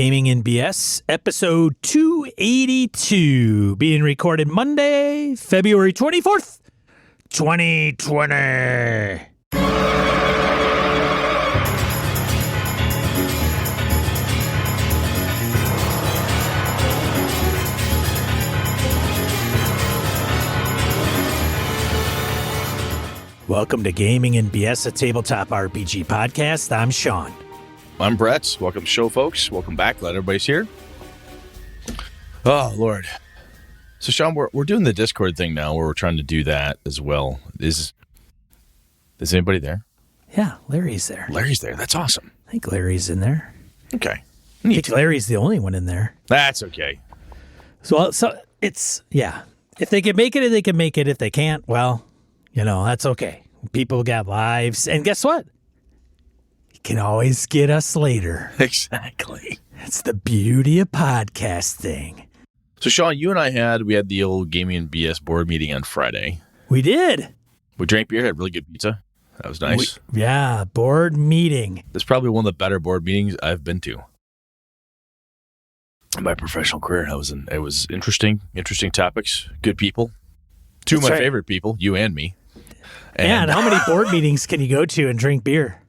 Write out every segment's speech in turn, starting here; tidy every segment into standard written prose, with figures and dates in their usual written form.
Gaming in BS, episode 282, being recorded Monday, February 24th, 2020. Welcome to Gaming in BS, a tabletop RPG podcast. I'm Sean. I'm Brett. Welcome to the show, folks. Welcome back. Glad everybody's here. Oh, Lord. So, Sean, we're doing the Discord thing now where we're trying to do that as well. Is anybody there? Yeah, Larry's there. Larry's there. That's awesome. I think Larry's in there. Okay. I think Larry's the only one in there. That's okay. So it's, yeah. If they can make it, they can make it. If they can't, well, that's okay. People got lives. And guess what? You can always get us later. Exactly. That's the beauty of podcasting. So, Sean, you and I had the old Gaming and BS board meeting on Friday. We did. We drank beer, had really good pizza. That was nice. Board meeting. It's probably one of the better board meetings I've been to in my professional career. It was interesting topics, good people. Two of my favorite people, you and me. And how many board meetings can you go to and drink beer?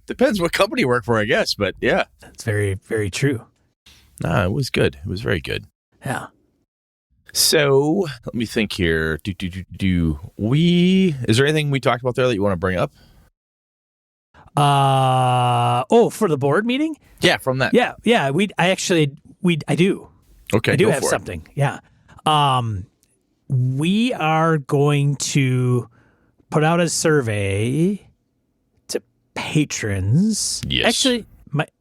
Depends what company you work for, I guess, but yeah. That's very, very true. It was good. It was very good. Yeah. So let me think here. Is there anything we talked about there that you want to bring up? For the board meeting? Yeah, from that. Yeah. I do. Okay. I do have something. Yeah. We are going to put out a survey to patrons. Yes. Actually,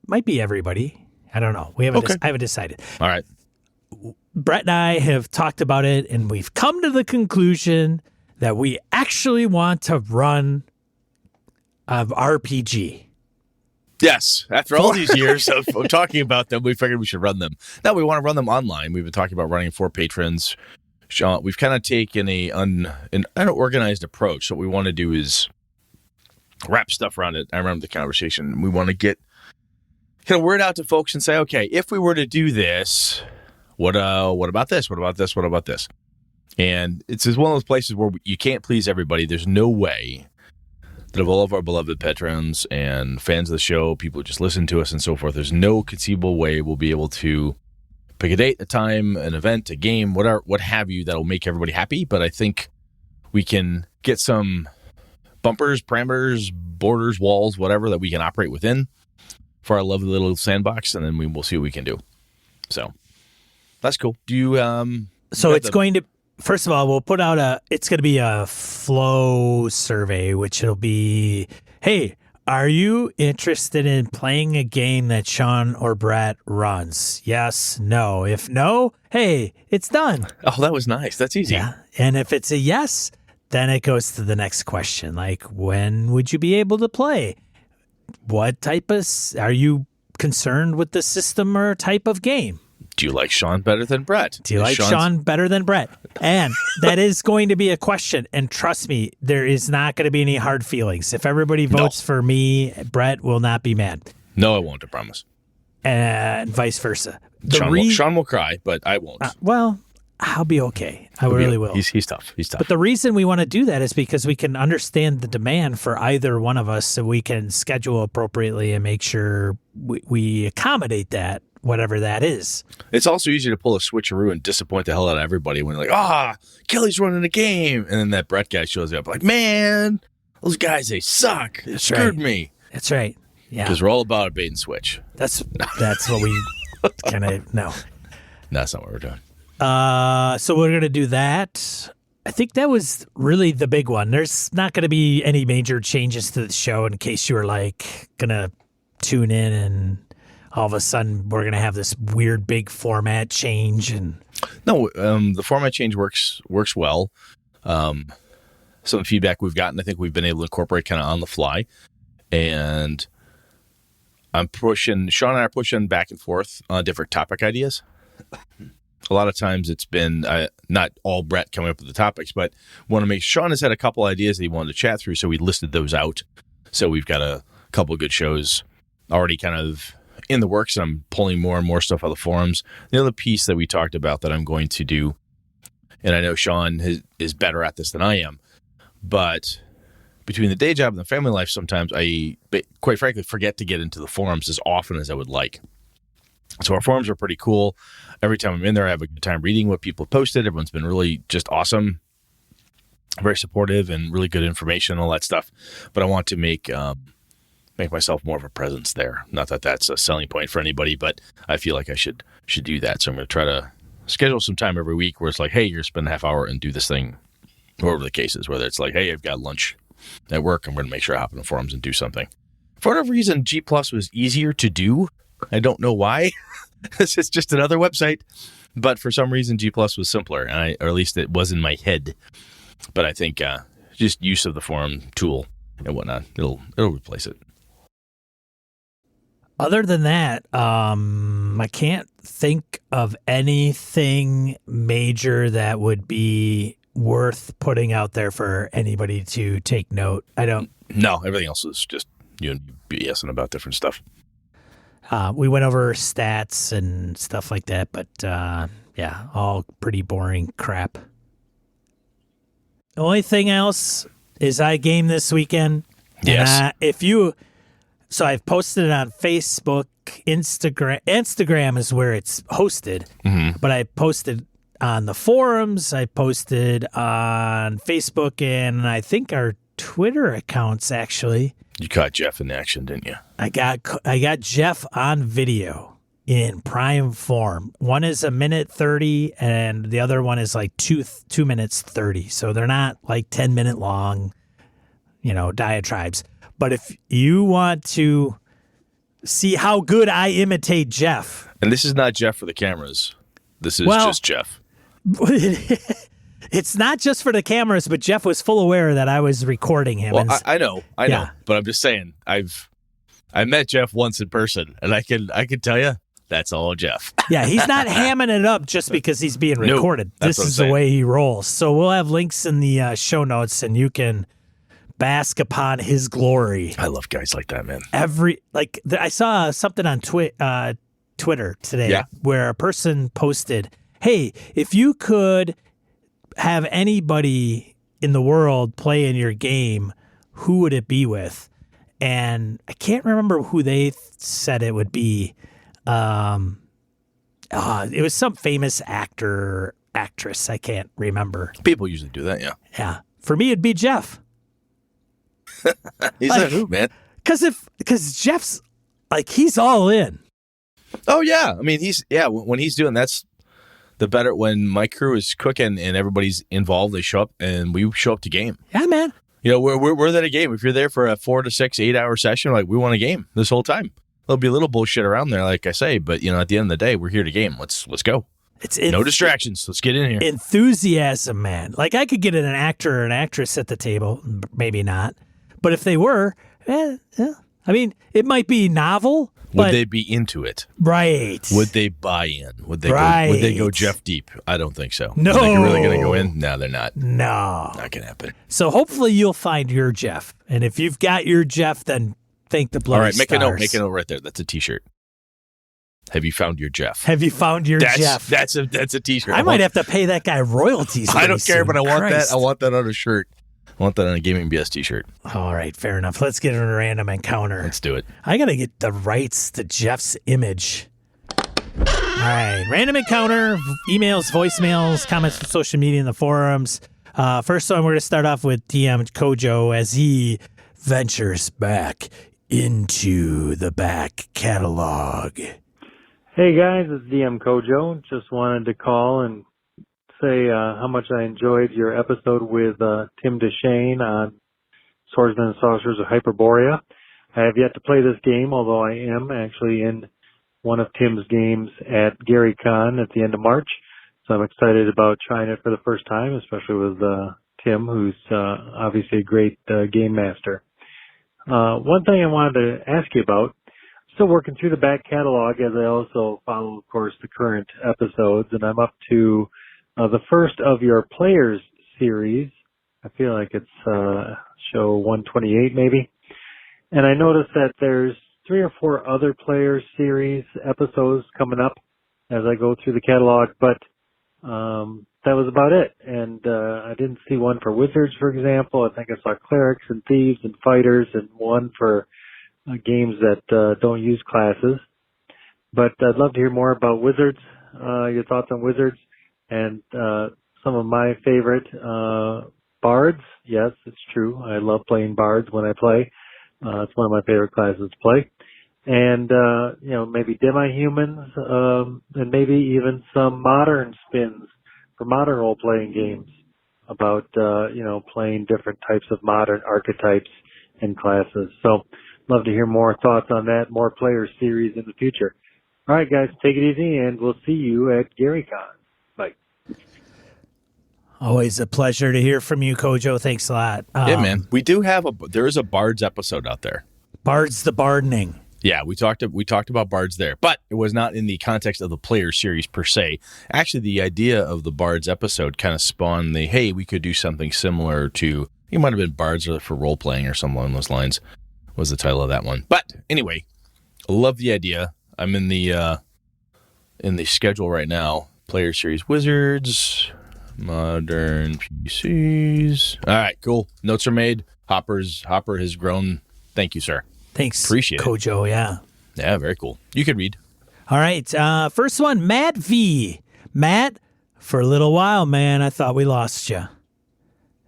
might be everybody. I don't know. I haven't decided. All right. Brett and I have talked about it, and we've come to the conclusion that we actually want to run an RPG. Yes. After all these years of talking about them, we figured we should run them. Now we want to run them online. We've been talking about running for patrons. Sean, we've kind of taken an unorganized approach. So what we want to do is wrap stuff around it. I remember the conversation. We want to get kind of word out to folks and say, okay, if we were to do this, what about this? What about this? What about this? And it's one of those places where you can't please everybody. There's no way that of all of our beloved patrons and fans of the show, people who just listen to us and so forth, there's no conceivable way we'll be able to pick a date, a time, an event, a game, what have you, that'll make everybody happy. But I think we can get some bumpers, parameters, borders, walls, whatever that we can operate within for our lovely little sandbox, and then we will see what we can do. So that's cool. Do you? First of all, we'll put out it's going to be a flow survey, which it'll be, hey, are you interested in playing a game that Sean or Brett runs? Yes, no. If no, hey, it's done. Oh, that was nice. That's easy. Yeah. And if it's a yes, then it goes to the next question. Like, when would you be able to play? What type are you concerned with the system or type of game? Do you like Sean better than Brett? Do you like Sean better than Brett? And that is going to be a question. And trust me, there is not going to be any hard feelings. If everybody votes for me, Brett will not be mad. No, I won't, I promise. And vice versa. Sean will cry, but I won't. I'll be okay. I really will. He's tough. He's tough. But the reason we want to do that is because we can understand the demand for either one of us, so we can schedule appropriately and make sure we accommodate that, whatever that is. It's also easy to pull a switcheroo and disappoint the hell out of everybody when they're like, Kelly's running a game. And then that Brett guy shows up like, man, those guys, they suck. They screwed me. That's right. Yeah. Because we're all about a bait and switch. That's what we kind of know. That's not what we're doing. So we're going to do that. I think that was really the big one. There's not going to be any major changes to the show in case you were like going to tune in and all of a sudden we're going to have this weird big format change. And no, the format change works well. Some feedback we've gotten, I think we've been able to incorporate kind of on the fly. And Sean and I are pushing back and forth on different topic ideas. A lot of times it's been not all Brett coming up with the topics, but want to make Sean has had a couple ideas that he wanted to chat through, so we listed those out. So we've got a couple of good shows already kind of in the works, and I'm pulling more and more stuff out of the forums. The other piece that we talked about that I'm going to do, and I know Sean is better at this than I am, but between the day job and the family life, sometimes I, quite frankly, forget to get into the forums as often as I would like. So our forums are pretty cool. Every time I'm in there, I have a good time reading what people posted. Everyone's been really just awesome, very supportive, and really good information, all that stuff. But I want to make myself more of a presence there. Not that that's a selling point for anybody, but I feel like I should do that. So I'm going to try to schedule some time every week where it's like, hey, you're going to spend a half hour and do this thing, whatever the case is, whether it's like, hey, I've got lunch at work, I'm going to make sure I hop in the forums and do something. For whatever reason, G Plus was easier to do. I don't know why. This is just another website, but for some reason, G Plus was simpler, or at least it was in my head. But I think just use of the forum tool and whatnot, it'll replace it. Other than that, I can't think of anything major that would be worth putting out there for anybody to take note. I don't. No, everything else is just you and BSing about different stuff. We went over stats and stuff like that, but yeah, all pretty boring crap. The only thing else is I game this weekend. Yes. So I've posted it on Facebook, Instagram. Instagram is where it's hosted, but I posted on the forums. I posted on Facebook, and I think our Twitter accounts actually. You caught Jeff in action, didn't you? I got Jeff on video in prime form. One is 1:30, and the other one is like 2 minutes 30. So they're not like 10-minute long, diatribes. But if you want to see how good I imitate Jeff, and this is not Jeff for the cameras. This is just Jeff. It's not just for the cameras, but Jeff was full aware that I was recording him. Well, I know, but I'm just saying, I met Jeff once in person, and I can tell you that's all Jeff. Yeah, he's not hamming it up just because he's being recorded. Nope, this is the way he rolls. So we'll have links in the show notes, and you can bask upon his glory. I love guys like that, man. I saw something on Twitter today where a person posted, hey, if you could have anybody in the world play in your game, who would it be with? And I can't remember who they said it would be. It was some famous actress. I can't remember. People usually do that, yeah. Yeah. For me, it'd be Jeff. He's like, who, man? Because Jeff's he's all in. Oh yeah, I mean when he's doing that's the better when my crew is cooking and everybody's involved. They show up and we show up to game. Yeah, man. We're there to game. If you're there for a 4 to 6, 8 hour session, we want a game this whole time. There'll be a little bullshit around there, like I say, but at the end of the day, we're here to game. Let's go. No distractions. Let's get in here. Enthusiasm, man. I could get an actor or an actress at the table, maybe not. But if they were, I mean, it might be novel. Would they be into it? Right. Would they buy in? Would they go Jeff deep? I don't think so. No. You think you're really going to go in? No, they're not. No. Not going to happen. So hopefully you'll find your Jeff. And if you've got your Jeff, then thank the bloody All right, make stars. a note right there. That's a t-shirt. Have you found your Jeff? Have you found your Jeff? That's a t-shirt. I might have to pay that guy royalties. I don't care, but I want Christ. that. I want that on a shirt. I want that on a Gaming BS t-shirt. All right, fair enough. Let's get a random encounter. Let's do it. I got to get the rights to Jeff's image. All right, random encounter, emails, voicemails, comments from social media and the forums. First one, we're going to start off with DM Kojo as he ventures back into the back catalog. Hey guys, it's DM Kojo. Just wanted to call and say how much I enjoyed your episode with Tim DeShane on Swordsmen and Sorcerers of Hyperborea. I have yet to play this game, although I am actually in one of Tim's games at GaryCon at the end of March. So I'm excited about trying it for the first time, especially with Tim, who's obviously a great game master. One thing I wanted to ask you about, still working through the back catalog as I also follow, of course, the current episodes, and I'm up to the first of your Players series. I feel like it's show 128 maybe. And I noticed that there's 3 or 4 other player series episodes coming up as I go through the catalog, but that was about it. And I didn't see one for Wizards, for example. I think I saw Clerics and Thieves and Fighters, and one for games that don't use classes. But I'd love to hear more about Wizards, your thoughts on Wizards, and some of my favorite bards. Yes, it's true. I love playing bards when I play. It's one of my favorite classes to play. And, maybe demi-humans, and maybe even some modern spins for modern role-playing games about, playing different types of modern archetypes and classes. So love to hear more thoughts on that, more player series in the future. All right, guys, take it easy, and we'll see you at GaryCon. Bye. Always a pleasure to hear from you, Kojo. Thanks a lot. Yeah, man. We do have there is a Bards episode out there. Bards the Bardening. Yeah, we talked about Bards there, but it was not in the context of the player series per se. Actually, the idea of the Bards episode kind of spawned hey, we could do something similar to, it might have been Bards for role-playing or something along those lines was the title of that one. But anyway, I love the idea. I'm in the schedule right now. Player series Wizards, modern PCs. All right, cool. Notes are made. Hopper has grown. Thank you, sir. Thanks, appreciate it. Kojo. Yeah. Yeah, very cool. You can read. All right. First one, Matt V. Matt, for a little while, man, I thought we lost you.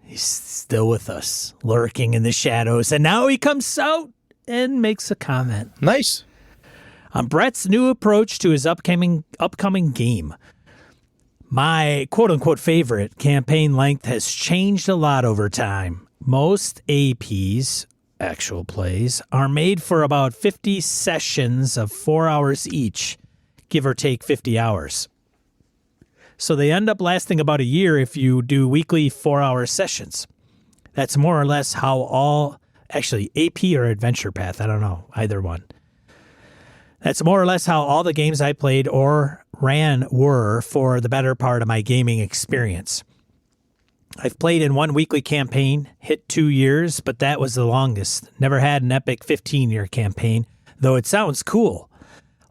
He's still with us, lurking in the shadows, and now he comes out and makes a comment. Nice. On Brett's new approach to his upcoming game. My quote-unquote favorite campaign length has changed a lot over time. Most APs, actual plays, are made for about 50 sessions of 4 hours each, give or take 50 hours. So they end up lasting about a year if you do weekly 4-hour sessions. That's more or less how AP or Adventure Path, I don't know, either one. That's more or less how all the games I played or ran were for the better part of my gaming experience. I've played in one weekly campaign, hit 2 years, but that was the longest. Never had an epic 15-year campaign, though it sounds cool.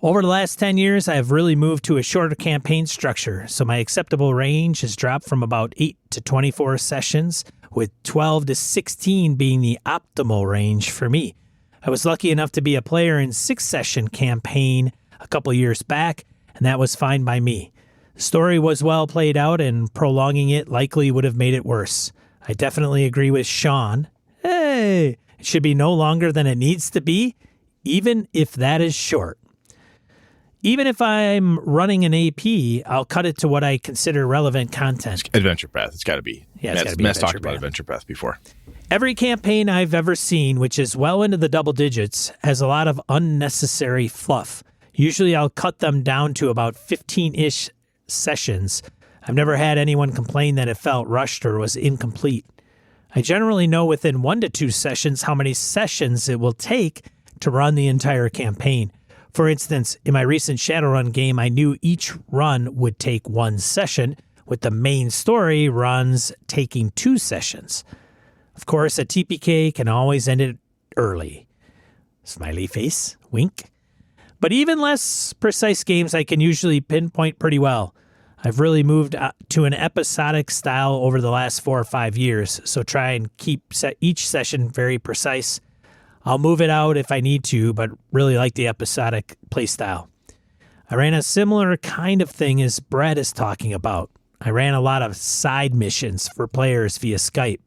Over the last 10 years, I have really moved to a shorter campaign structure, so my acceptable range has dropped from about 8 to 24 sessions, with 12 to 16 being the optimal range for me. I was lucky enough to be a player in 6-session campaign a couple years back, and that was fine by me. The story was well played out, and prolonging it likely would have made it worse. I definitely agree with Sean. Hey, it should be no longer than it needs to be, even if that is short. Even if I'm running an AP, I'll cut it to what I consider relevant content. Adventure Path, it's got to be. Yeah, it's got to be. Matt's talked about Adventure Path before. Every campaign I've ever seen, which is well into the double digits, has a lot of unnecessary fluff. Usually I'll cut them down to about 15-ish sessions. I've never had anyone complain that it felt rushed or was incomplete. I generally know within 1 to 2 sessions how many sessions it will take to run the entire campaign. For instance, in my recent Shadowrun game, I knew each run would take 1 session, with the main story runs taking 2 sessions. Of course, a TPK can always end it early. Smiley face, wink. But even less precise games I can usually pinpoint pretty well. I've really moved to an episodic style over the last 4 or 5 years, so try and keep each session very precise. I'll move it out if I need to, but really like the episodic play style. I ran a similar kind of thing as Brett is talking about. I ran a lot of side missions for players via Skype.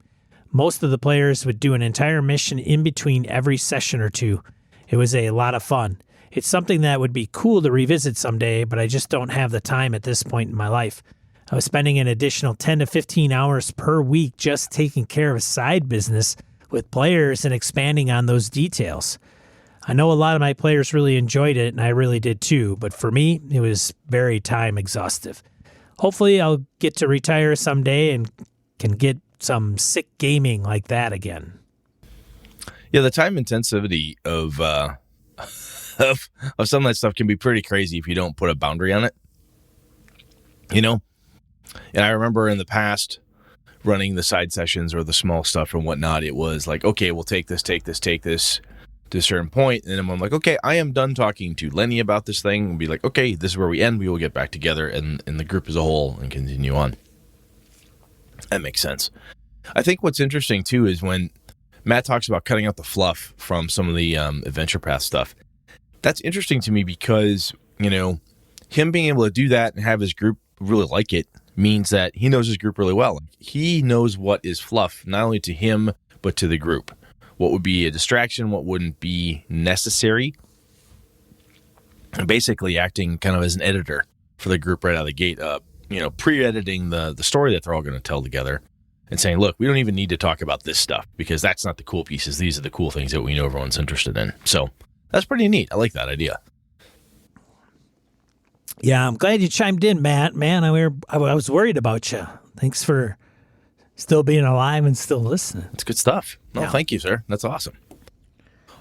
Most of the players would do an entire mission in between every session or two. It was a lot of fun. It's something that would be cool to revisit someday, but I just don't have the time at this point in my life. I was spending an additional 10 to 15 hours per week just taking care of side business with players and expanding on those details. I know a lot of my players really enjoyed it, and I really did too, but for me, it was very time exhaustive. Hopefully, I'll get to retire someday and can get some sick gaming like that again. Yeah, the time intensity of some of that stuff can be pretty crazy if you don't put a boundary on it. You know? And I remember in the past running the side sessions or the small stuff and whatnot, it was like, okay, we'll take this. to a certain point, and then I'm like, okay, I am done talking to Lenny about this thing, and be like, okay, this is where we end. We will get back together and the group as a whole and continue on. That makes sense. I think what's interesting too is when Matt talks about cutting out the fluff from some of the adventure path stuff. That's interesting to me because, you know, him being able to do that and have his group really like it means that he knows his group really well. He knows what is fluff, not only to him, but to the group. What would be a distraction, what wouldn't be necessary. And basically acting kind of as an editor for the group right out of the gate, you know, pre-editing the story that they're all going to tell together and saying, look, we don't even need to talk about this stuff because that's not the cool pieces. These are the cool things that we know everyone's interested in. So that's pretty neat. I like that idea. Yeah, I'm glad you chimed in, Matt. Man, I was worried about you. Thanks for still being alive and still listening. It's good stuff. No, Yeah. Thank you, sir. That's awesome.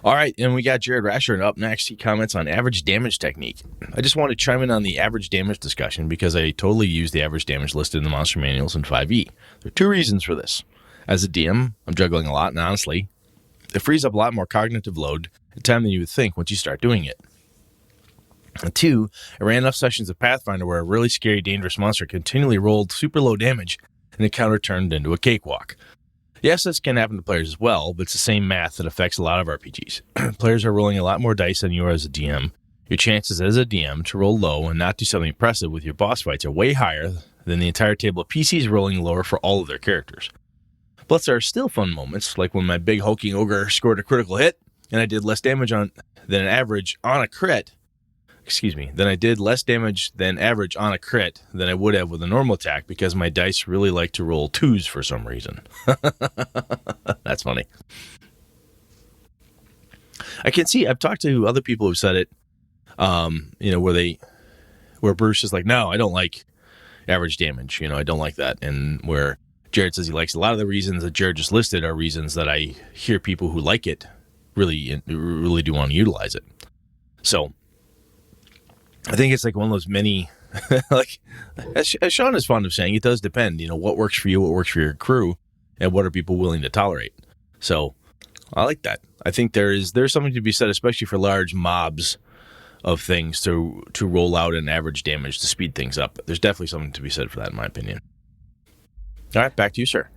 All right, and we got Jared Rasher up next. He comments on average damage technique. I just want to chime in on the average damage discussion because I totally use the average damage listed in the monster manuals in 5e. There are two reasons for this. As a DM, I'm juggling a lot, and honestly, it frees up a lot more cognitive load at time than you would think once you start doing it. And two, I ran enough sessions of Pathfinder where a really scary, dangerous monster continually rolled super low damage and the counter turned into a cakewalk. Yes, this can happen to players as well, but it's the same math that affects a lot of RPGs. Players are rolling a lot more dice than you are as a DM. Your chances as a DM to roll low and not do something impressive with your boss fights are way higher than the entire table of PCs rolling lower for all of their characters. Plus, there are still fun moments, like when my big hulking ogre scored a critical hit and I did less damage than average on a crit. Then I did less damage than average on a crit than I would have with a normal attack because my dice really like to roll 2s for some reason. That's funny. I can see, I've talked to other people who've said it, you know, where Bruce is like, no, I don't like average damage. You know, I don't like that. And where Jared says he likes a lot of the reasons that Jared just listed are reasons that I hear people who like it really do want to utilize it. So, I think it's like one of those many, like, as Sean is fond of saying, it does depend, you know, what works for you, what works for your crew, and what are people willing to tolerate. So I like that. I think there's something to be said, especially for large mobs of things to roll out an average damage to speed things up. There's definitely something to be said for that, in my opinion. All right, back to you, sir.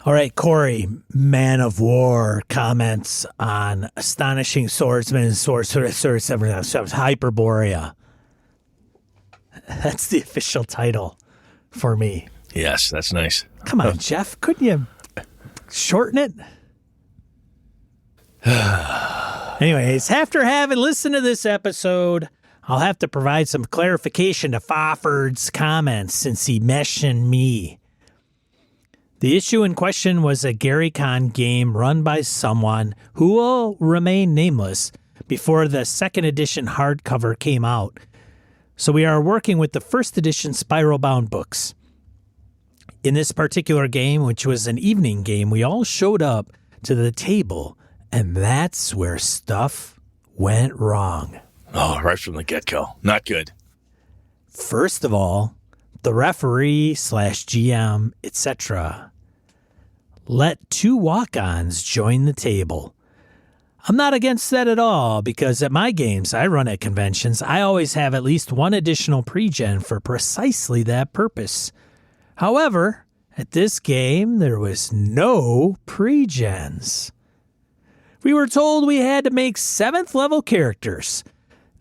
All right, Corey, Man of War, comments on Astonishing Swordsman and Hyperborea. That's the official title for me. Yes, that's nice. Come on, Jeff. Couldn't you shorten it? Anyways, after having listened to this episode, I'll have to provide some clarification to Fofford's comments since he mentioned me. The issue in question was a Gary Con game run by someone who will remain nameless before the second edition hardcover came out. So we are working with the first edition spiral-bound books. In this particular game, which was an evening game, we all showed up to the table, and that's where stuff went wrong. Oh, right from the get-go. Not good. First of all, the referee/GM, etc. let 2 walk-ons join the table. I'm not against that at all because at my games I run at conventions, I always have at least one additional pre-gen for precisely that purpose. However, at this game, there was no pre-gens. We were told we had to make 7th level characters.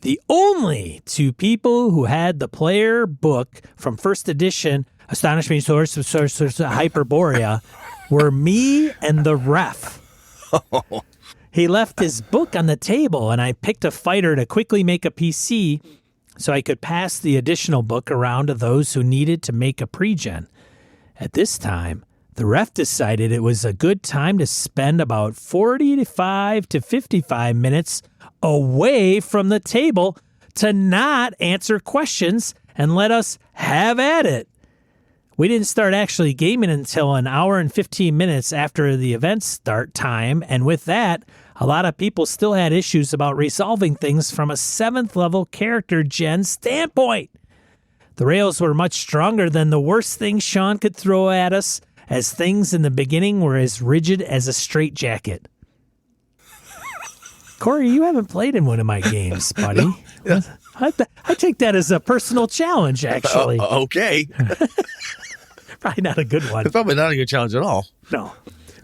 The only 2 people who had the player book from first edition, Astonishing Source of Hyperborea, were me and the ref. He left his book on the table, and I picked a fighter to quickly make a PC so I could pass the additional book around to those who needed to make a pre-gen. At this time, the ref decided it was a good time to spend about 45 to 55 minutes away from the table to not answer questions and let us have at it. We didn't start actually gaming until an hour and 15 minutes after the event start time, and with that, a lot of people still had issues about resolving things from a 7th level character gen standpoint. The rails were much stronger than the worst thing Sean could throw at us, as things in the beginning were as rigid as a straitjacket. Corey, you haven't played in one of my games, buddy. Yeah. I take that as a personal challenge, actually. Okay. Probably not a good one. It's probably not a good challenge at all. No.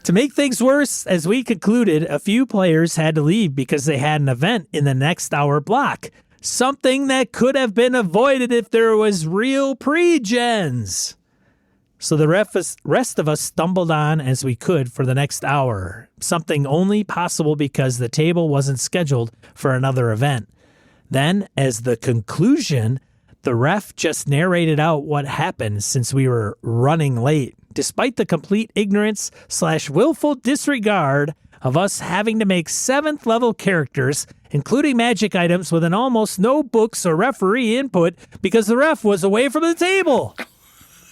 To make things worse, as we concluded, a few players had to leave because they had an event in the next hour block. Something that could have been avoided if there was real pre-gens. So the rest of us stumbled on as we could for the next hour. Something only possible because the table wasn't scheduled for another event. Then, as the conclusion, the ref just narrated out what happened since we were running late, despite the complete ignorance / willful disregard of us having to make 7th level characters, including magic items with an almost no books or referee input because the ref was away from the table.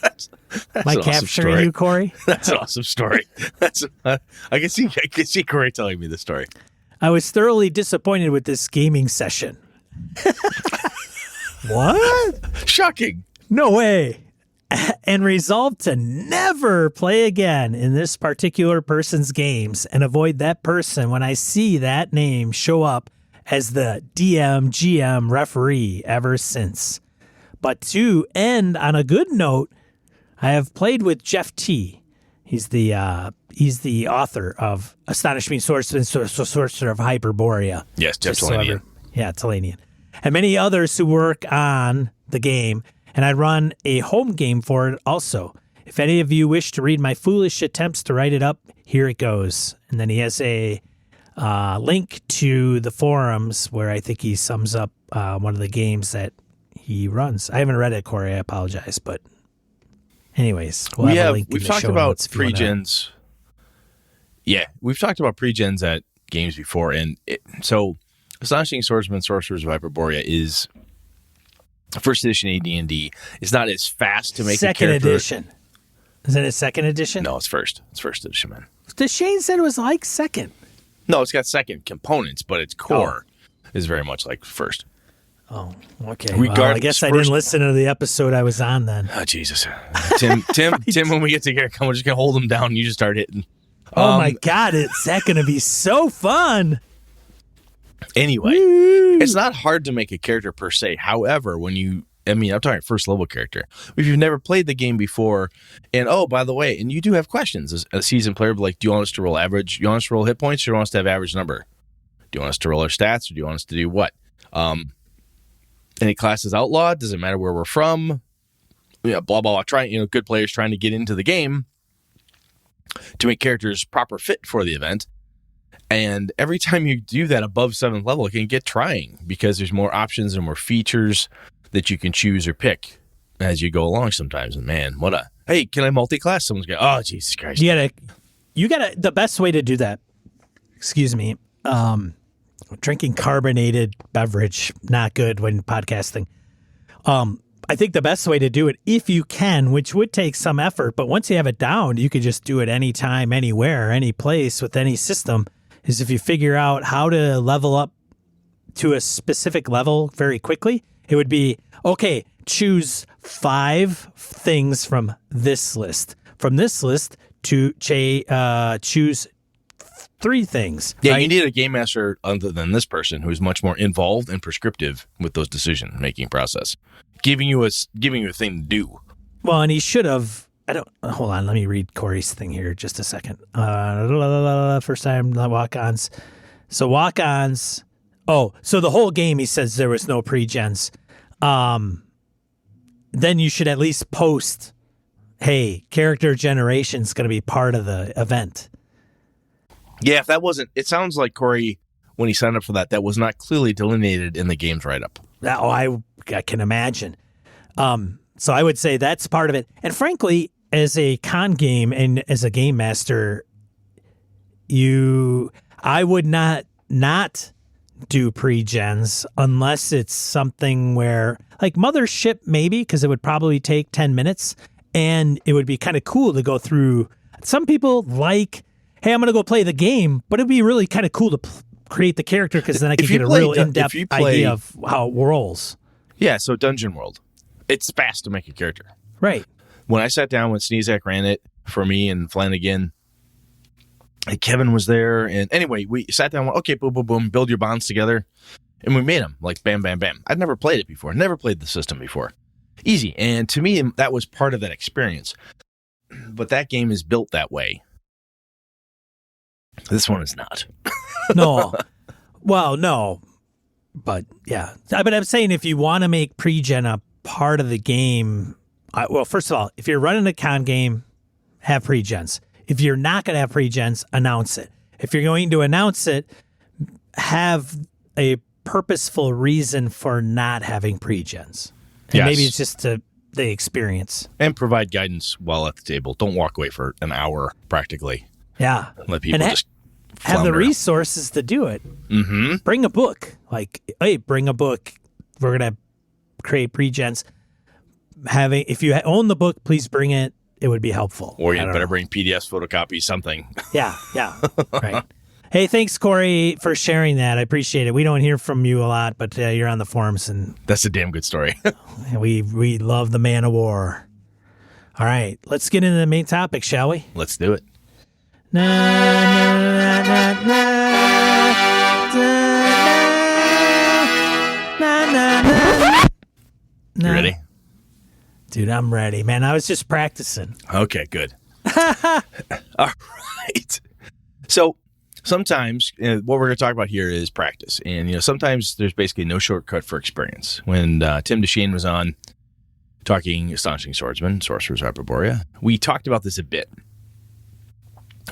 That's Am I an awesome capturing story. you, Corey? That's an awesome story. I can see Corey telling me the story. I was thoroughly disappointed with this gaming session. What? Shocking. No way. And resolved to never play again in this particular person's games and avoid that person when I see that name show up as the DM, GM, referee ever since. But to end on a good note, I have played with Jeff T. He's the author of Astonishing Sorcerer of Hyperborea. Yes, Jeff Just so Talanian. Yeah, Talanian. And many others who work on the game, and I run a home game for it also. If any of you wish to read my foolish attempts to write it up, here it goes. And then he has a link to the forums where I think he sums up one of the games that he runs. I haven't read it, Corey. I apologize, but anyways, we'll have a link in we've the talked show about notes if you wanna- pre-gens. Yeah, we've talked about pre-gens at games before, and so Astonishing Swordsman Sorcerers of Hyperborea is first edition AD&D. It's not as fast to make second a character. edition. Is it a second edition? No, it's first. It's first edition, man. Shane said it was like second. No, it's got second components, but its core is very much like first. Oh, okay. Regardless, Well, I guess I didn't listen to the episode I was on then. Oh, Jesus. Tim, when we get together, we're just going to hold him down and you just start hitting. Oh my God, is that going to be so fun? Anyway, it's not hard to make a character per se. However, I'm talking first level character. If you've never played the game before, and oh, by the way, and you do have questions as a seasoned player, like, do you want us to roll average? Do you want us to roll hit points? Or do you want us to have average number? Do you want us to roll our stats? Or do you want us to do what? Any class is outlawed? Does it matter where we're from? Blah, blah, blah. Good players trying to get into the game to make characters proper fit for the event. And every time you do that above 7th level, it can get trying because there's more options and more features that you can choose or pick as you go along sometimes. And man, hey, can I multi-class? Someone's going, oh, Jesus Christ. You gotta, the best way to do that, excuse me, drinking carbonated beverage, not good when podcasting. I think the best way to do it, if you can, which would take some effort, but once you have it down, you could just do it anytime, anywhere, any place with any system, is if you figure out how to level up to a specific level very quickly, it would be, okay, choose 5 things from this list. From this list to choose 3 things. Yeah, right? you need a game master other than this person who is much more involved and prescriptive with those decision-making process, giving you a thing to do. Well, and he should have. Hold on. Let me read Corey's thing here just a second. First time walk-ons. So walk-ons. Oh, so the whole game he says there was no pre-gens. Then you should at least post, hey, character generation is going to be part of the event. Yeah, if that wasn't, it sounds like Corey, when he signed up for that was not clearly delineated in the game's write-up. I can imagine. So I would say that's part of it. And frankly, as a con game and as a game master, I would not do pre-gens unless it's something where, like Mothership maybe, because it would probably take 10 minutes and it would be kind of cool to go through. Some people like, hey, I'm going to go play the game, but it'd be really kind of cool to create the character because then I can get a real in-depth idea of how it rolls. Yeah, so Dungeon World. It's fast to make a character. Right. When I sat down when Sneezak ran it for me and Flanagan, And Kevin was there. And anyway, we sat down, went, okay, boom, boom, boom, build your bonds together. And we made them like bam, bam, bam. I'd never played it before. Never played the system before. Easy. And to me, that was part of that experience. But that game is built that way. This one is not. No. Well, no. But yeah. But I'm saying if you want to make pre-gen a part of the game, well, first of all, if you're running a con game, have pre-gens. If you're not going to have pre-gens, announce it. If you're going to announce it, have a purposeful reason for not having pre-gens. And maybe it's just the experience. And provide guidance while at the table. Don't walk away for an hour, practically. Yeah. Let people just have the flounder. resources to do it. Mm-hmm. Bring a book. Like, hey, bring a book. We're going to create pre-gens. If you own the book, please bring it. It would be helpful. Or you better bring PDFs, photocopies, something. Yeah. Right. Hey, thanks, Corey, for sharing that. I appreciate it. We don't hear from you a lot, but you're on the forums, and That's a damn good story. we love the man of war. All right, let's get into the main topic, shall we? Let's do it. Na, na, na, na, na, na, na. You ready? Dude, I'm ready, man. I was just practicing. Okay, good. All right. So sometimes what we're going to talk about here is practice. And, sometimes there's basically no shortcut for experience. When Tim DeShane was on talking Astonishing Swordsman, Sorcerer's Hyperborea, we talked about this a bit.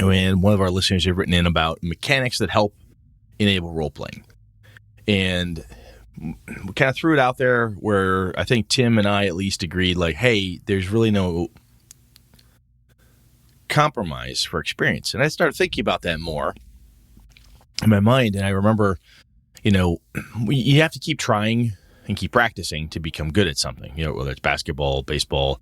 And one of our listeners had written in about mechanics that help enable role-playing. And we kind of threw it out there where I think Tim and I at least agreed, like, hey, there's really no compromise for experience. And I started thinking about that more in my mind. And I remember, you have to keep trying and keep practicing to become good at something, whether it's basketball, baseball,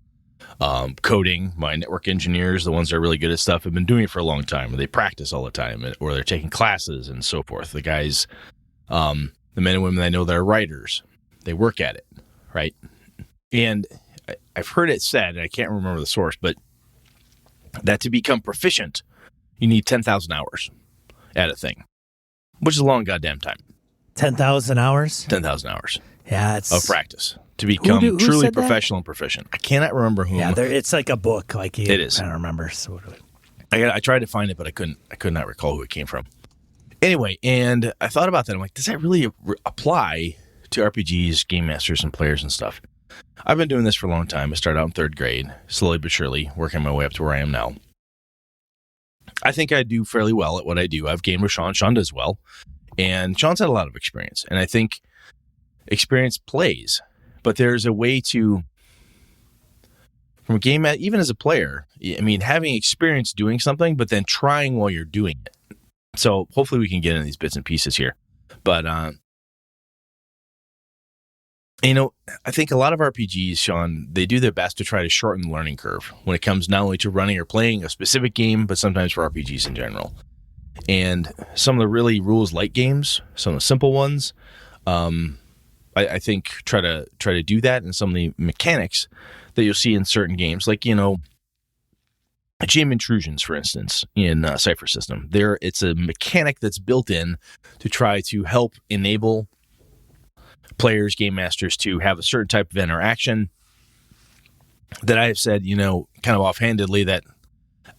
coding. My network engineers, the ones that are really good at stuff, have been doing it for a long time. They practice all the time, or they're taking classes and so forth. The guys, the men and women that I know that are writers, they work at it, right? And I've heard it said, and I can't remember the source, but that to become proficient, you need 10,000 hours at a thing, which is a long goddamn time. 10,000 hours? 10,000 hours. Yeah, it's of practice to become who truly said that? professional and proficient. I cannot remember whom. Yeah, it's like a book. Like It is. I don't remember. So I tried to find it, but I could not recall who it came from. Anyway, and I thought about that. I'm like, does that really apply to RPGs, game masters, and players and stuff? I've been doing this for a long time. I started out in third grade, slowly but surely, working my way up to where I am now. I think I do fairly well at what I do. I've gamed with Sean. Sean does well. And Sean's had a lot of experience. And I think experience plays. But there's a way to, from a game, even as a player, having experience doing something, but then trying while you're doing it. So hopefully we can get into these bits and pieces here. But, I think a lot of RPGs, Sean, they do their best to try to shorten the learning curve when it comes not only to running or playing a specific game, but sometimes for RPGs in general. And some of the really rules light games, some of the simple ones, I think try to do that. And some of the mechanics that you'll see in certain games, like, GM intrusions, for instance, in Cypher System. It's a mechanic that's built in to try to help enable players, game masters to have a certain type of interaction that I have said, kind of offhandedly, that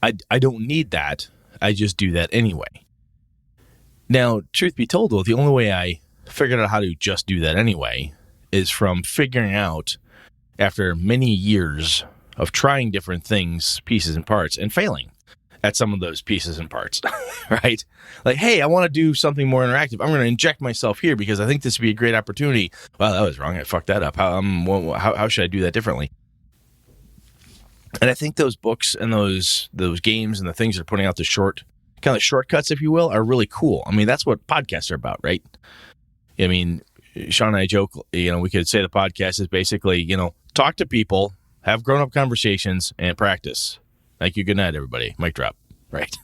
I don't need that. I just do that anyway. Now, truth be told, though, the only way I figured out how to just do that anyway is from figuring out, after many years of trying different things, pieces and parts, and failing at some of those pieces and parts, right? Like, hey, I want to do something more interactive. I'm going to inject myself here because I think this would be a great opportunity. Well, that was wrong. I fucked that up. How should I do that differently? And I think those books and those games and the things they're putting out, the kind of shortcuts, if you will, are really cool. That's what podcasts are about, right? Sean and I joke, we could say the podcast is basically, talk to people, have grown-up conversations, and practice. Thank you. Good night, everybody. Mic drop. Right.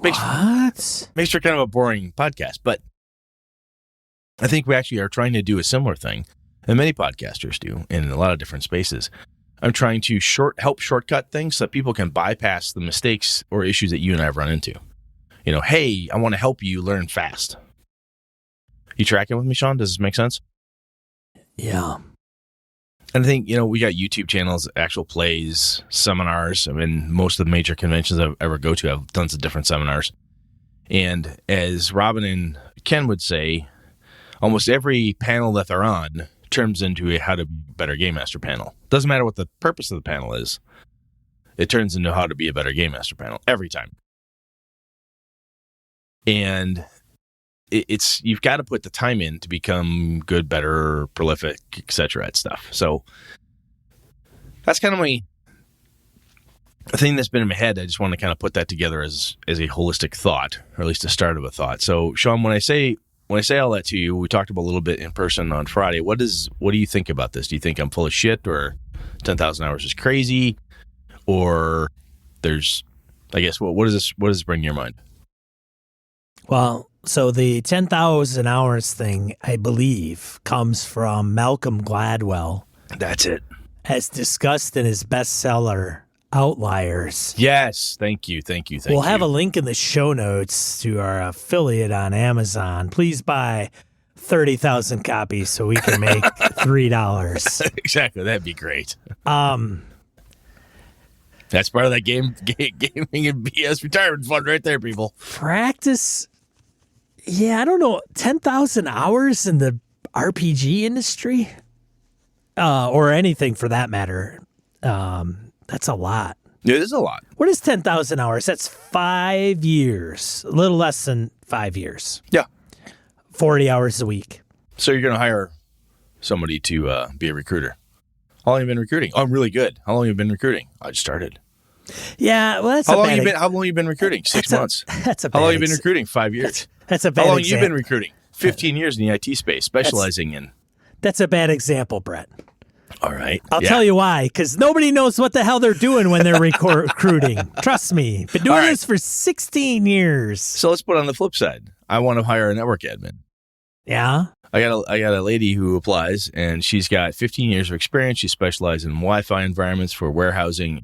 Makes for kind of a boring podcast, but I think we actually are trying to do a similar thing, and many podcasters do in a lot of different spaces. I'm trying to help shortcut things so that people can bypass the mistakes or issues that you and I have run into. hey, I want to help you learn fast. You tracking with me, Sean? Does this make sense? Yeah. And I think, we got YouTube channels, actual plays, seminars. I mean, most of the major conventions I ever go to have tons of different seminars. And as Robin and Ken would say, almost every panel that they're on turns into a how to be a better game master panel. Doesn't matter what the purpose of the panel is. It turns into how to be a better game master panel every time. And it's you've got to put the time in to become good, better, prolific, etc. at stuff. So that's kind of my thing that's been in my head. I just want to kind of put that together as a holistic thought, or at least the start of a thought. So, Sean, when I say all that to you, we talked about a little bit in person on Friday. What do you think about this? Do you think I'm full of shit, or 10,000 hours is crazy, or there's, I guess, what does this bring to your mind? Well, so the 10,000 hours thing, I believe, comes from Malcolm Gladwell. That's it. As discussed in his bestseller, Outliers. Yes. Thank you. We'll have a link in the show notes to our affiliate on Amazon. Please buy 30,000 copies so we can make $3. Exactly. That'd be great. That's part of that gaming and BS retirement fund right there, people. Practice. Yeah, I don't know. 10,000 hours in the RPG industry, or anything for that matter. That's a lot. It is a lot. What is 10,000 hours? That's 5 years, a little less than 5 years. Yeah. 40 hours a week. So you're going to hire somebody to be a recruiter. How long have you been recruiting? Oh, I'm really good. How long have you been recruiting? I just started. Yeah, well, that's how long have you been recruiting? 6 months. That's a bad How long have you been recruiting? 5 years. That's a bad How long example. have you been recruiting? 15 years in the IT space, specializing in. That's a bad example, Brett. All right. I'll tell you why, because nobody knows what the hell they're doing when they're recruiting. Trust me. Been doing this for 16 years. So let's put it on the flip side. I want to hire a network admin. Yeah? I got a lady who applies, and she's got 15 years of experience. She specializes in Wi-Fi environments for warehousing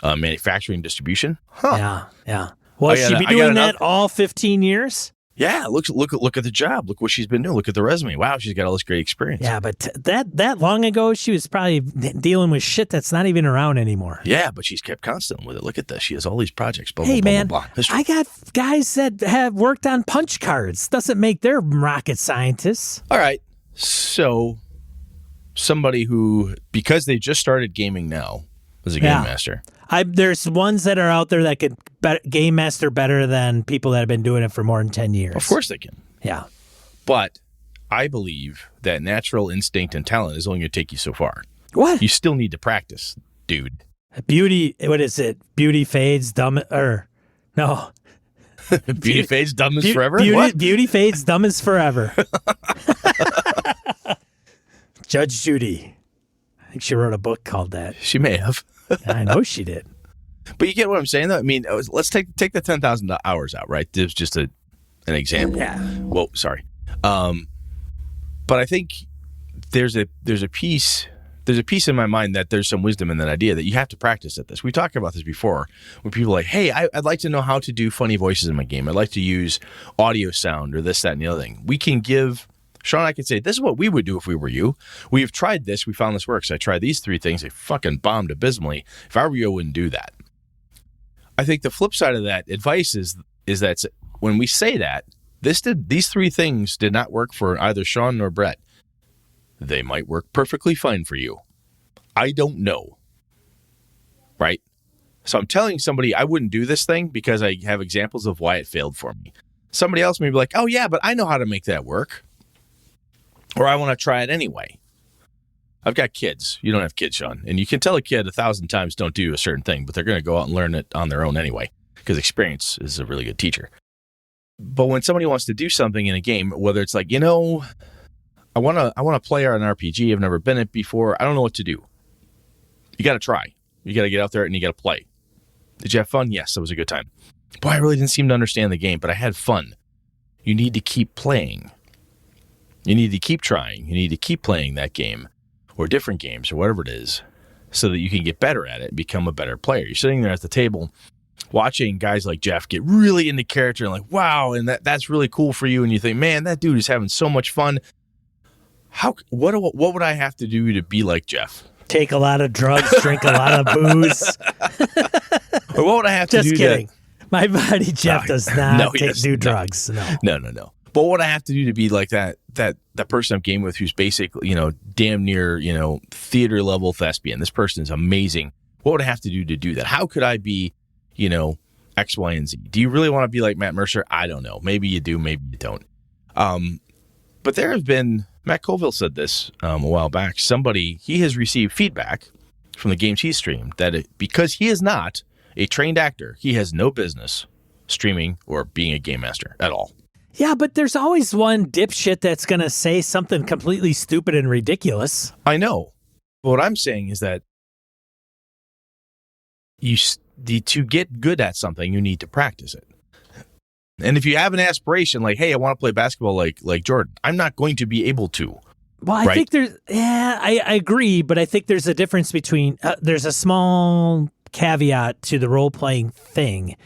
and manufacturing distribution. Huh. Yeah. Will she be doing that all 15 years? Yeah, look at the job. Look what she's been doing. Look at the resume. Wow, she's got all this great experience. Yeah, but that long ago, she was probably dealing with shit that's not even around anymore. Yeah, but she's kept constant with it. Look at this. She has all these projects. Blah, hey, blah, man, blah, blah. I got guys that have worked on punch cards. Doesn't make them rocket scientists. All right. So somebody who, because they just started gaming now, is a game master. There's ones that are out there that could game master better than people that have been doing it for more than 10 years. Of course they can. Yeah. But I believe that natural instinct and talent is only going to take you so far. What? You still need to practice, dude. What is it? Beauty fades, dumb, or no. Beauty fades, dumb is forever? Beauty fades, dumb is forever. Judge Judy. I think she wrote a book called that. She may have. I know she did. But you get what I'm saying, though? I mean, let's take the 10,000 hours out, right? There's just an example. Yeah. Whoa, sorry. But I think there's a piece in my mind that there's some wisdom in that idea that you have to practice at this. We talked about this before when people are like, hey, I'd like to know how to do funny voices in my game. I'd like to use audio sound or this, that, and the other thing. We can give... Sean and I can say, this is what we would do if we were you. We've tried this. We found this works. I tried these 3 things. They fucking bombed abysmally. If I were you, I wouldn't do that. I think the flip side of that advice is that when we say that, these 3 things did not work for either Sean nor Brett. They might work perfectly fine for you. I don't know. Right? So I'm telling somebody I wouldn't do this thing because I have examples of why it failed for me. Somebody else may be like, oh yeah, but I know how to make that work. Or I want to try it anyway. I've got kids. You don't have kids, Sean. And you can tell a kid 1,000 times don't do a certain thing, but they're going to go out and learn it on their own anyway, because experience is a really good teacher. But when somebody wants to do something in a game, whether it's like, I want to play an RPG. I've never been it before. I don't know what to do. You got to try. You got to get out there and you got to play. Did you have fun? Yes, it was a good time. Boy, I really didn't seem to understand the game, but I had fun. You need to keep playing. You need to keep trying. You need to keep playing that game or different games or whatever it is so that you can get better at it and become a better player. You're sitting there at the table watching guys like Jeff get really into character and like, wow, and that's really cool for you. And you think, man, that dude is having so much fun. What would I have to do to be like Jeff? Take a lot of drugs, drink a lot of booze. Or what would I have to do? Just kidding. My buddy Jeff does not do drugs. No. But what would I have to do to be like that person I'm game with who's basically, damn near, theater level thespian? This person is amazing. What would I have to do that? How could I be, X, Y, and Z? Do you really want to be like Matt Mercer? I don't know. Maybe you do, maybe you don't. But there have been, Matt Colville said this a while back, he has received feedback from the games he's streamed that because he is not a trained actor, he has no business streaming or being a game master at all. Yeah, but there's always one dipshit that's going to say something completely stupid and ridiculous. I know. But what I'm saying is that to get good at something, you need to practice it. And if you have an aspiration like, hey, I want to play basketball like Jordan, I'm not going to be able to. Well, I think I agree, but I think there's a difference between, there's a small caveat to the role-playing thing,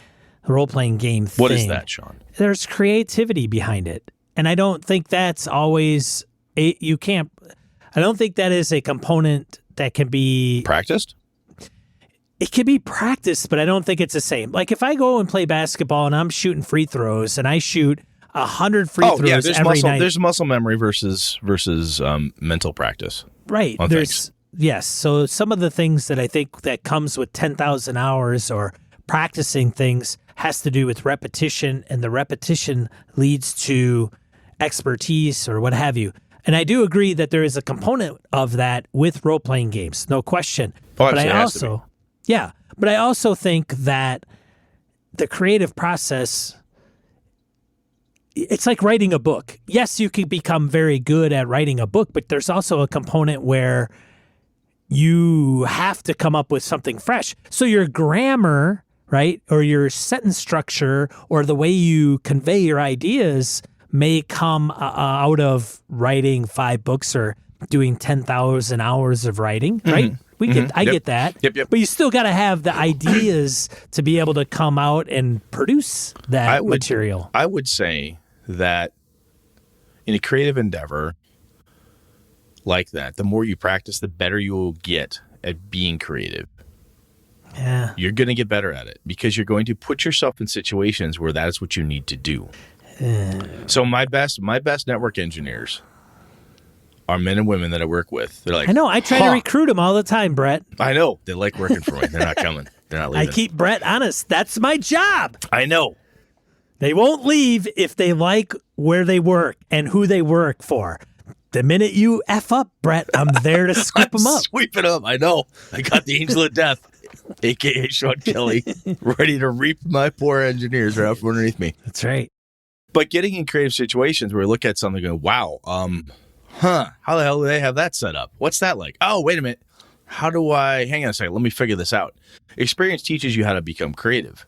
the role-playing game thing. What is that, Sean? There's creativity behind it. And I don't think that's always, I don't think that is a component that can be practiced. It can be practiced, but I don't think it's the same. Like if I go and play basketball and I'm shooting free throws and I shoot 100 free throws every night. There's muscle memory versus mental practice. Right. Yes. So some of the things that I think that comes with 10,000 hours or practicing things has to do with repetition, and the repetition leads to expertise or what have you. And I do agree that there is a component of that with role-playing games, no question. But I also think that the creative process, it's like writing a book. Yes, you can become very good at writing a book, but there's also a component where you have to come up with something fresh. So your grammar, right, or your sentence structure or the way you convey your ideas may come out of writing 5 books or doing 10,000 hours of writing, right? I get that. Yep. But you still got to have the ideas to be able to come out and produce that material. I would say that in a creative endeavor like that, the more you practice, the better you will get at being creative. Yeah. You're going to get better at it because you're going to put yourself in situations where that is what you need to do. So my best network engineers are men and women that I work with. They're like, I know. I try to recruit them all the time, Brett. I know. They like working for me. They're not coming. They're not leaving. I keep Brett honest. That's my job. I know. They won't leave if they like where they work and who they work for. The minute you F up, Brett, I'm there to scoop them up. Sweep it up. I know. I got the angel of death, a.k.a. Sean Kelly, ready to reap my poor engineers right up from underneath me. That's right. But getting in creative situations where we look at something and go, wow, how the hell do they have that set up? What's that like? Oh, wait a minute. Hang on a second, let me figure this out. Experience teaches you how to become creative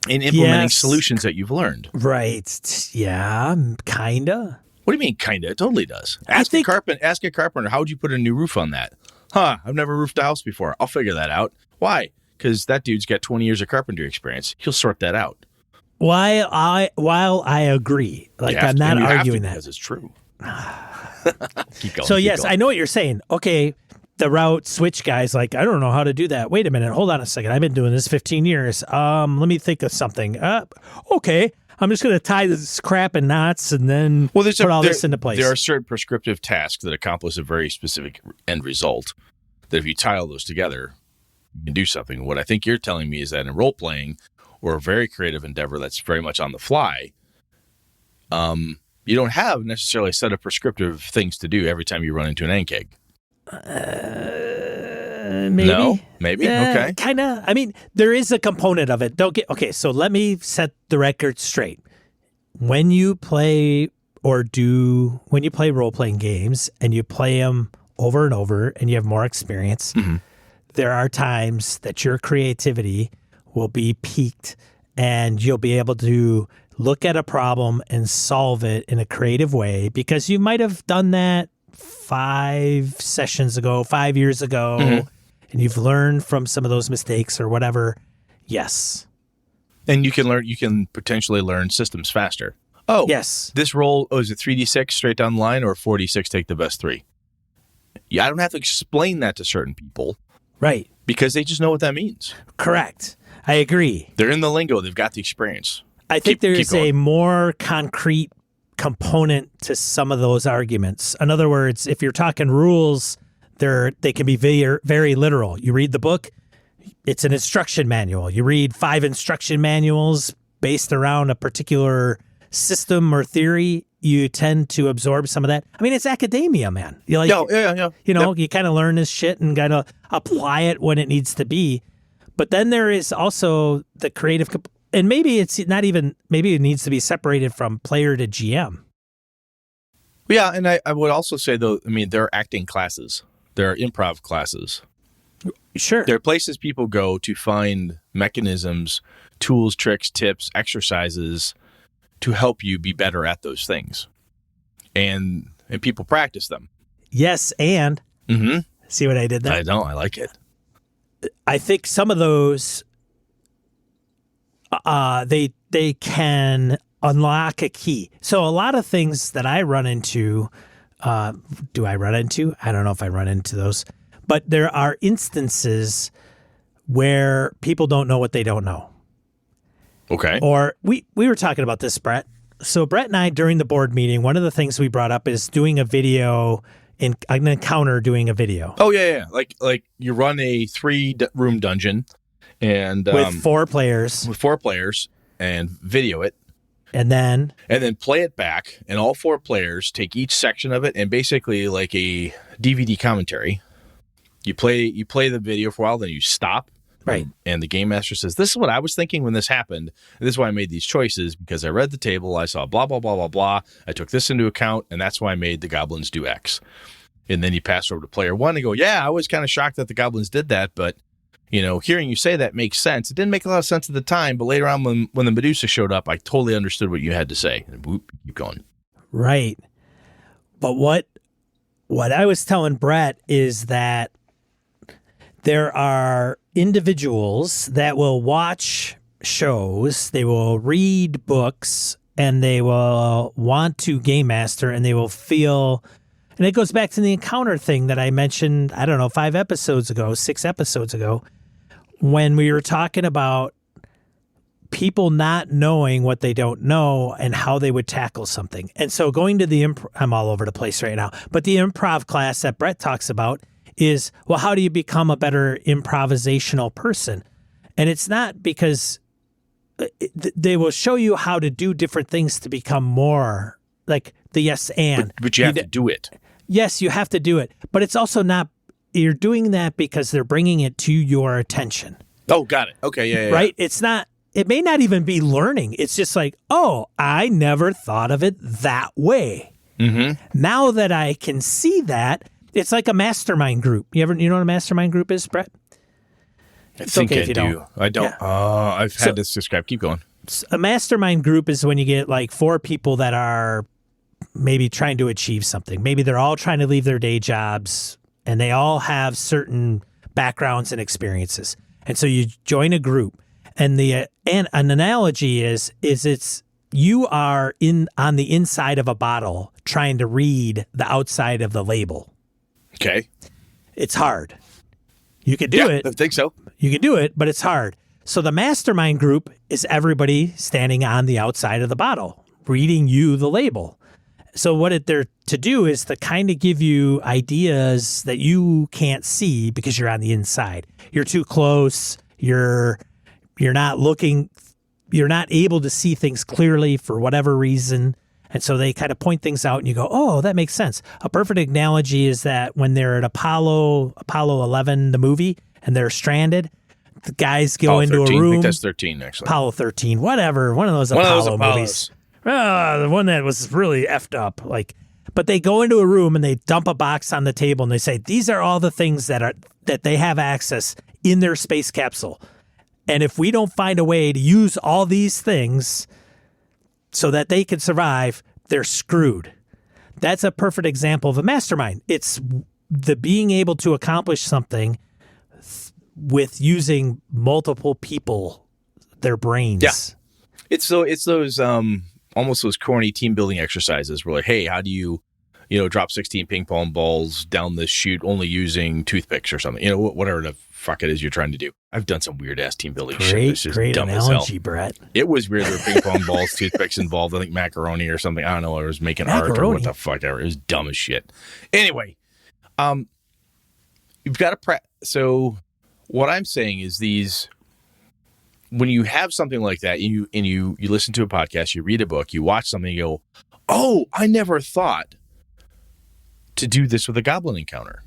in implementing solutions that you've learned. Right. Yeah, kinda. What do you mean, kinda? It totally does. Ask a carpenter, how would you put a new roof on that? I've never roofed a house before. I'll figure that out. Why? Because that dude's got 20 years of carpentry experience. He'll sort that out. While I agree, I'm not arguing that. Because it's true. Keep going. I know what you're saying. Okay, the route switch guy's like, I don't know how to do that. Wait a minute, hold on a second. I've been doing this 15 years. Let me think of something. Okay, I'm just going to tie this crap in knots and then put all this into place. There are certain prescriptive tasks that accomplish a very specific end result that if you tie all those together, you can do something. What I think you're telling me is that in role-playing or a very creative endeavor that's very much on the fly, you don't have necessarily a set of prescriptive things to do every time you run into an ant keg. Maybe. No? Maybe? Okay. Kind of. I mean, there is a component of it. Okay, so let me set the record straight. When you play role-playing games and you play them over and over and you have more experience, there are times that your creativity will be piqued and you'll be able to look at a problem and solve it in a creative way because you might have done that 5 sessions ago, 5 years ago, and you've learned from some of those mistakes or whatever. Yes. And you can potentially learn systems faster. Oh, Yes. this roll, is it 3d6 straight down the line or 4d6 take the best 3? Yeah, I don't have to explain that to certain people. Right. Because they just know what that means. Correct. I agree. They're in the lingo. They've got the experience. I think there keep is a more concrete component to some of those arguments. In other words, if you're talking rules, they can be very, very literal. You read the book, it's an instruction manual. You read 5 instruction manuals based around a particular system or theory, you tend to absorb some of that. I mean, it's academia, man. You like, yeah. You kind of learn this shit and got to apply it when it needs to be. But then there is also the creative, and maybe it's not even, maybe it needs to be separated from player to GM. Yeah, and I would also say, though, I mean, there are acting classes. There are improv classes. Sure. There are places people go to find mechanisms, tools, tricks, tips, exercises to help you be better at those things. And people practice them. Yes, and see what I did there? I know, I like it. I think some of those, they can unlock a key. So a lot of things that I run into, do I run into? I don't know if I run into those. But there are instances where people don't know what they don't know. Okay. Or we were talking about this, Brett. So Brett and I, during the board meeting, one of the things we brought up is doing a video, an encounter doing a video. Oh, yeah. Like you run a 3-room dungeon and with 4 players. With 4 players and video it. And then play it back, and all 4 players take each section of it and basically like a DVD commentary. You play the video for a while, then you stop. Right. And the game master says, this is what I was thinking when this happened. And this is why I made these choices, because I read the table, I saw blah, blah, blah, blah, blah. I took this into account, and that's why I made the goblins do X. And then you pass over to player 1 and go, yeah, I was kind of shocked that the goblins did that, but, hearing you say that makes sense. It didn't make a lot of sense at the time, but later on when the Medusa showed up, I totally understood what you had to say. And whoop, keep going. Right. But what I was telling Brett is that there are individuals that will watch shows, they will read books, and they will want to game master, and they will feel, and it goes back to the encounter thing that I mentioned, I don't know, 6 episodes ago, when we were talking about people not knowing what they don't know and how they would tackle something. And so going to I'm all over the place right now, but the improv class that Brett talks about is, well, how do you become a better improvisational person? And it's not because they will show you how to do different things to become more like the yes and. But you have to do it. Yes, you have to do it. But it's also not, you're doing that because they're bringing it to your attention. Oh, got it. Okay, yeah. Right? It's not, it may not even be learning. It's just like, oh, I never thought of it that way. Mm-hmm. Now that I can see that, it's like a mastermind group. You know what a mastermind group is, Brett? I think I do. I don't. Yeah. I've had this described. Keep going. A mastermind group is when you get like 4 people that are maybe trying to achieve something. Maybe they're all trying to leave their day jobs and they all have certain backgrounds and experiences. And so you join a group. And an analogy is it's you are on the inside of a bottle trying to read the outside of the label. Okay. It's hard. You could do it. I think so. You can do it, but it's hard. So the mastermind group is everybody standing on the outside of the bottle, reading you the label. So what they're to do is to kind of give you ideas that you can't see because you're on the inside. You're too close. You're not looking. You're not able to see things clearly for whatever reason. And so they kind of point things out and you go, oh, that makes sense. A perfect analogy is that when they're at Apollo 11, the movie, and they're stranded, the guys go into 13. a room. I think that's 13, actually. Apollo 13, whatever. One of those Apollo movies. The one that was really effed up. But they go into a room and they dump a box on the table and they say, these are all the things that they have access in their space capsule. And if we don't find a way to use all these things so that they can survive, they're screwed. That's a perfect example of a mastermind. It's the being able to accomplish something with using multiple people, their brains. Yeah. It's those almost those corny team building exercises where like, hey, how do you drop 16 ping pong balls down this chute only using toothpicks or something? Whatever the fuck it is you're trying to do. I've done some weird ass team building shit. It's just great dumb analogy, as hell. Brett. It was weird. There were ping pong balls, toothpicks involved. I think macaroni or something. I don't know. I was making art or what the fuck ever. It was dumb as shit. Anyway, you've got to So what I'm saying is when you have something like that, and you listen to a podcast, you read a book, you watch something, you go, oh, I never thought to do this with a goblin encounter.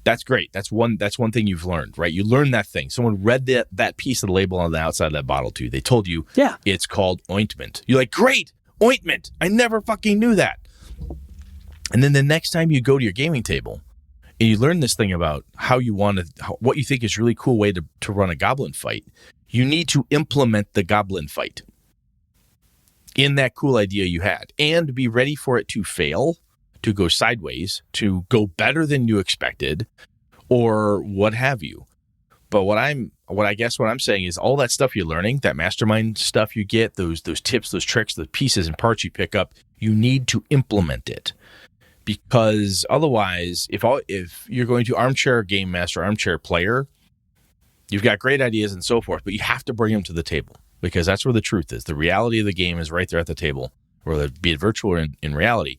That's great. That's one thing you've learned, right? You learned that thing. Someone read that piece of the label on the outside of that bottle to you. They told you it's called ointment. You're like, great, ointment. I never fucking knew that. And then the next time you go to your gaming table and you learn this thing about what you think is a really cool way to run a goblin fight, you need to implement the goblin fight in that cool idea you had and be ready for it to fail, to go sideways, to go better than you expected, or what have you. But what I'm saying is all that stuff you're learning, that mastermind stuff you get, those tips, those tricks, the pieces and parts you pick up, you need to implement it. Because otherwise, if you're going to armchair game master, armchair player, you've got great ideas and so forth, but you have to bring them to the table because that's where the truth is. The reality of the game is right there at the table, whether it be it virtual or in reality.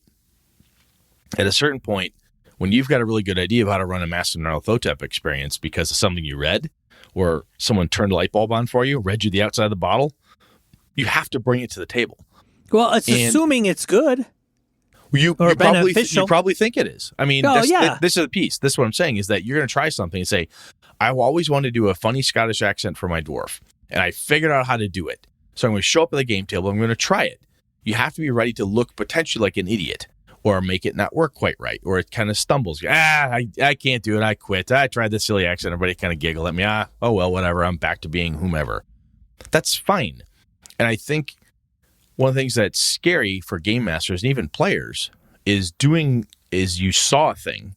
At a certain point, when you've got a really good idea of how to run a Master Nyarlathotep experience because of something you read or someone turned a light bulb on for you, read you the outside of the bottle, you have to bring it to the table. Well, assuming it's good. You probably think it is. I mean, this is the piece. This is what I'm saying is that you're going to try something and say, I've always wanted to do a funny Scottish accent for my dwarf, and I figured out how to do it. So I'm going to show up at the game table. I'm going to try it. You have to be ready to look potentially like an idiot or make it not work quite right, or it kind of stumbles. I can't do it. I quit. I tried this silly accent. Everybody kind of giggle at me. Oh, well, whatever. I'm back to being whomever. That's fine. And I think one of the things that's scary for game masters and even players is you saw a thing,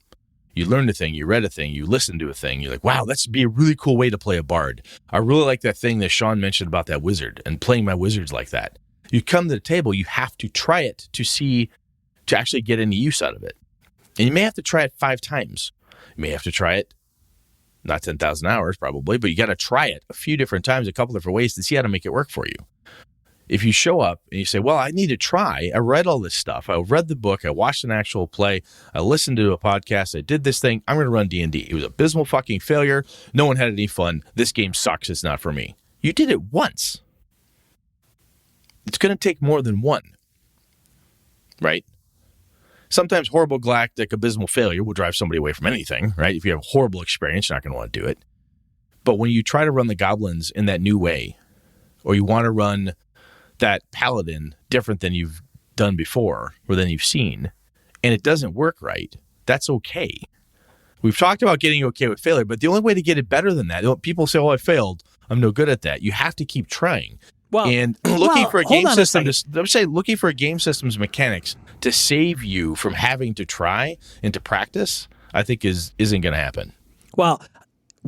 you learned a thing, you read a thing, you listened to a thing. You're like, wow, that's be a really cool way to play a bard. I really like that thing that Sean mentioned about that wizard and playing my wizards like that. You come to the table, you have to try it to actually get any use out of it. And you may have to try it 5 times. You may have to try it, not 10,000 hours probably, but you got to try it a few different times, a couple different ways to see how to make it work for you. If you show up and you say, well, I need to try, I read all this stuff, I read the book, I watched an actual play, I listened to a podcast, I did this thing, I'm going to run D&D. It was abysmal fucking failure. No one had any fun. This game sucks. It's not for me. You did it once. It's going to take more than one, right? Sometimes horrible, galactic, abysmal failure will drive somebody away from anything, right? If you have a horrible experience, you're not going to want to do it. But when you try to run the goblins in that new way, or you want to run that paladin different than you've done before or than you've seen, and it doesn't work right, that's okay. We've talked about getting okay with failure, but the only way to get it better than that, people say, oh, I failed, I'm no good at that. You have to keep trying. Well, and looking for a game system, looking for a game system's mechanics to save you from having to try and to practice, I think isn't going to happen. Well,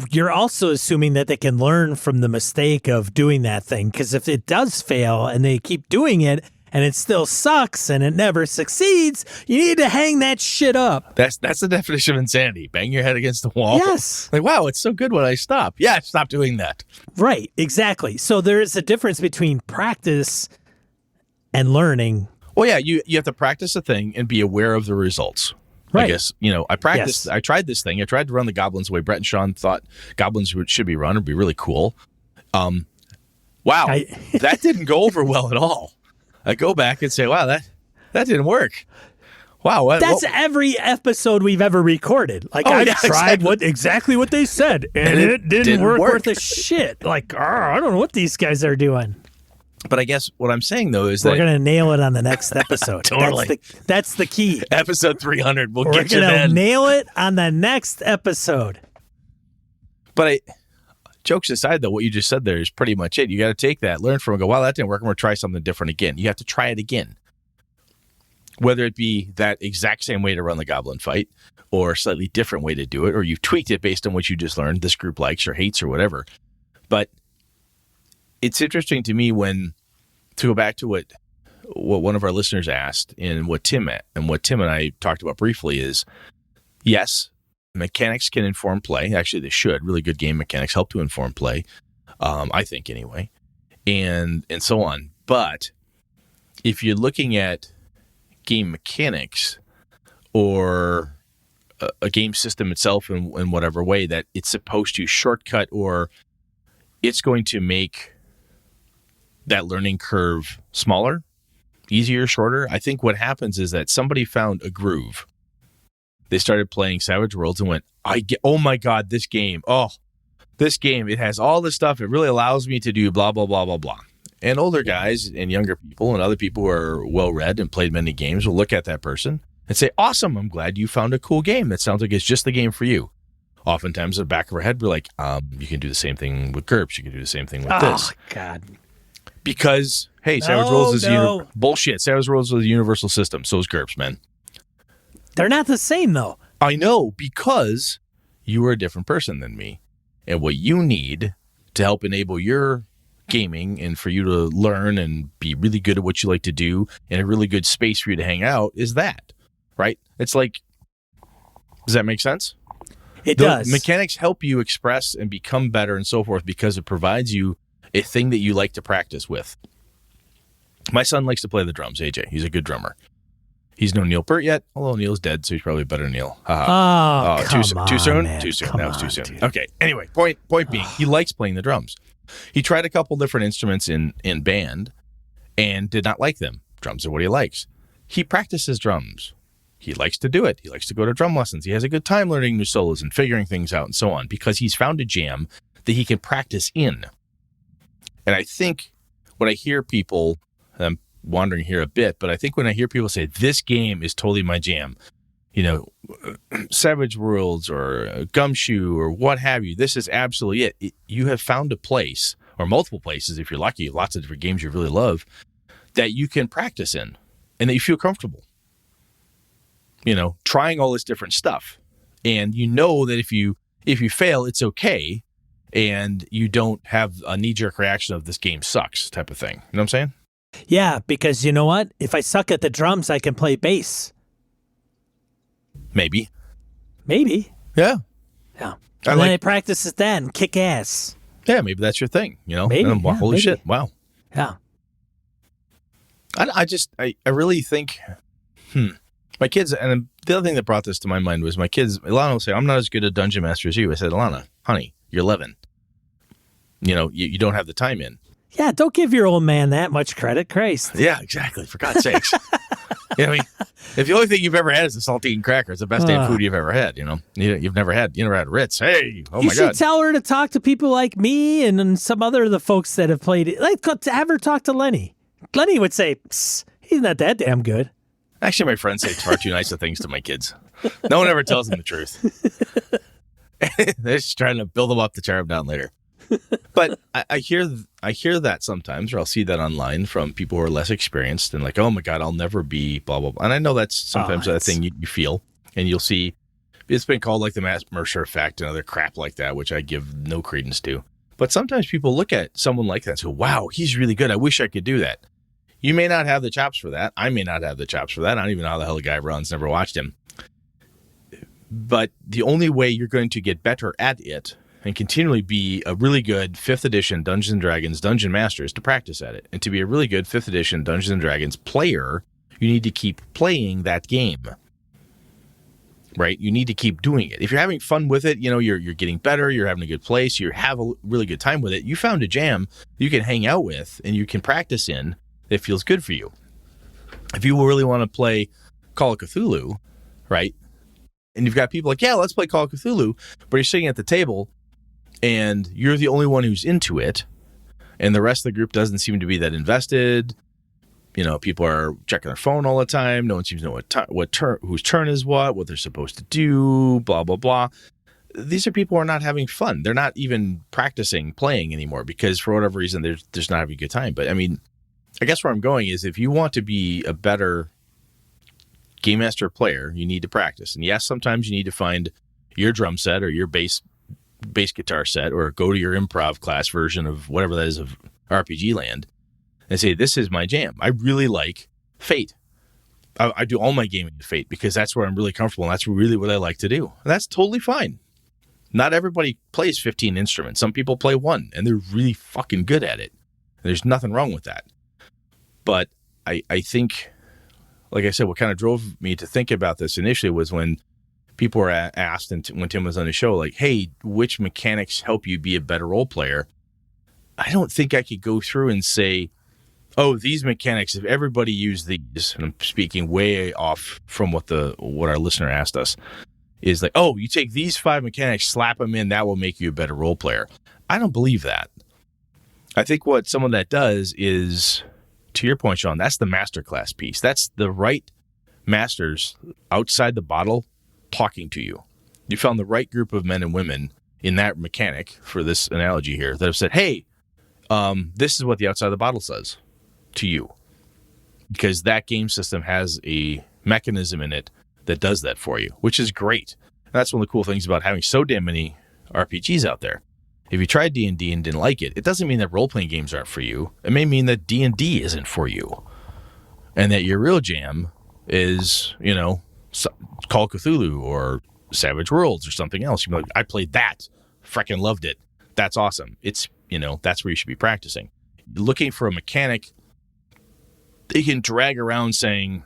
you're also assuming that they can learn from the mistake of doing that thing, because if it does fail and they keep doing it and it still sucks and it never succeeds, you need to hang that shit up. That's the definition of insanity. Bang your head against the wall. Yes. Like, wow, it's so good when I stop. Yeah, stop doing that. Right, exactly. So there is a difference between practice and learning. Well, yeah, you have to practice a thing and be aware of the results. Right. I guess, I practiced, yes. I tried this thing. I tried to run the goblins the way Brett and Sean thought goblins should be run. It'd be really cool. Wow, that didn't go over well at all. I go back and say, wow, that didn't work. Wow. That's every episode we've ever recorded. Like, I tried exactly what they said, and it didn't work worth a shit. Like, I don't know what these guys are doing. But I guess what I'm saying, though, is we're going to nail it on the next episode. Totally. That's the key. Episode 300. We're get you then. We're going to nail it on the next episode. But jokes aside, though, what you just said there is pretty much it. You got to take that, learn from it, go, wow, that didn't work. I'm going to try something different again. You have to try it again. Whether it be that exact same way to run the goblin fight, or a slightly different way to do it, or you've tweaked it based on what you just learned this group likes or hates or whatever. But it's interesting to me to go back to what one of our listeners asked and what Tim and I talked about briefly is, yes, mechanics can inform play. Actually, they should. Really good game mechanics help to inform play, I think anyway, and so on. But if you're looking at game mechanics or a game system itself in whatever way that it's supposed to shortcut or it's going to make that learning curve smaller, easier, shorter, I think what happens is that somebody found a groove. They started playing Savage Worlds and went, oh my God, this game, it has all this stuff. It really allows me to do blah, blah, blah, blah, blah. And older guys and younger people and other people who are well-read and played many games will look at that person and say, awesome, I'm glad you found a cool game. That sounds like it's just the game for you. Oftentimes in the back of our head, we're like, you can do the same thing with GURPS. You can do the same thing with this. Oh, God. Because, hey, Savage Worlds is bullshit. Savage Worlds is a universal system. So is GURPS, man. They're not the same, though. I know, because you are a different person than me. And what you need to help enable your gaming and for you to learn and be really good at what you like to do and a really good space for you to hang out is that, right? It's like, does that make sense? It does. Mechanics help you express and become better and so forth because it provides you a thing that you like to practice with. My son likes to play the drums, AJ. He's a good drummer. He's no Neil Peart yet, although Neil's dead, so he's probably better than Neil. Too soon? Man. Too soon. Come That was too on, soon. dude. Okay. Anyway, point being, he likes playing the drums. He tried a couple different instruments in band and did not like them. Drums are what he likes. He practices drums. He likes to do it. He likes to go to drum lessons. He has a good time learning new solos and figuring things out and so on because he's found a jam that he can practice in. And I think when I hear people, I'm wandering here a bit, but I think when I hear people say, this game is totally my jam, Savage Worlds or Gumshoe or what have you, this is absolutely it. You have found a place, or multiple places if you're lucky, lots of different games you really love, that you can practice in and that you feel comfortable. Trying all this different stuff. And that if you fail, it's okay. And you don't have a knee-jerk reaction of this game sucks type of thing. You know what I'm saying? Yeah, because you know what? If I suck at the drums, I can play bass. Maybe. Yeah. Yeah. And then I practice it then, kick ass. Yeah, maybe that's your thing, Maybe. Holy shit. Wow. Yeah. I really think, my kids, and the other thing that brought this to my mind was my kids, Ilana will say, I'm not as good a dungeon master as you. I said, Ilana, honey, you're 11. You don't have the time in. Yeah, don't give your old man that much credit, Christ. Yeah, exactly. For God's sakes. If the only thing you've ever had is a saltine cracker, it's the best damn food you've ever had, You've never had Ritz. Hey, oh my God. You should tell her to talk to people like me and some other of the folks that have played it. Like, have her talk to Lenny. Lenny would say, he's not that damn good. Actually, my friends say far too nice of things to my kids. No one ever tells them the truth. They're just trying to build them up to tear them down later. But I hear that sometimes, or I'll see that online from people who are less experienced and like, oh my God, I'll never be blah, blah, blah. And I know that's sometimes a thing you feel, and you'll see it's been called like the Matt Mercer effect and other crap like that, which I give no credence to. But sometimes people look at someone like that and say, wow, he's really good. I wish I could do that. You may not have the chops for that. I may not have the chops for that. I don't even know how the hell the guy runs. Never watched him. But the only way you're going to get better at it and continually be a really good 5th edition Dungeons & Dragons Dungeon Master is to practice at it. And to be a really good 5th edition Dungeons & Dragons player, you need to keep playing that game. Right? You need to keep doing it. If you're having fun with it, you're getting better, you're having a good place, you have a really good time with it, you found a jam you can hang out with and you can practice in that feels good for you. If you really want to play Call of Cthulhu, right? And you've got people like, yeah, let's play Call of Cthulhu, but you're sitting at the table and you're the only one who's into it, and the rest of the group doesn't seem to be that invested. People are checking their phone all the time. No one seems to know whose turn is what they're supposed to do, blah, blah, blah. These are people who are not having fun. They're not even practicing playing anymore because for whatever reason, they're just not having a good time. But I guess where I'm going is if you want to be a better game master player, you need to practice. And yes, sometimes you need to find your drum set or your bass guitar set, or go to your improv class version of whatever that is of RPG land, and say, this is my jam. I really like Fate. I do all my gaming in Fate because that's where I'm really comfortable, and that's really what I like to do. And that's totally fine. Not everybody plays 15 instruments. Some people play one, and they're really fucking good at it. And there's nothing wrong with that. But I think, like I said, what kind of drove me to think about this initially was when people were asked, and when Tim was on the show, like, hey, which mechanics help you be a better role player? I don't think I could go through and say, oh, these mechanics, if everybody used these, and I'm speaking way off from what our listener asked us, is like, oh, you take these 5 mechanics, slap them in, that will make you a better role player. I don't believe that. I think what some of that does is, to your point, Sean, that's the masterclass piece. That's the right masters outside the bottle talking to you. You found the right group of men and women in that mechanic, for this analogy here, that have said, hey, this is what the outside of the bottle says to you, because that game system has a mechanism in it that does that for you, which is great. And that's one of the cool things about having so damn many RPGs out there. If you tried D&D and didn't like it doesn't mean that role-playing games aren't for you. It may mean that D&D isn't for you, and that your real jam is, Call of Cthulhu or Savage Worlds or something else. You'd be like, I played that, freaking loved it. That's awesome. It's, that's where you should be practicing. Looking for a mechanic they can drag around saying,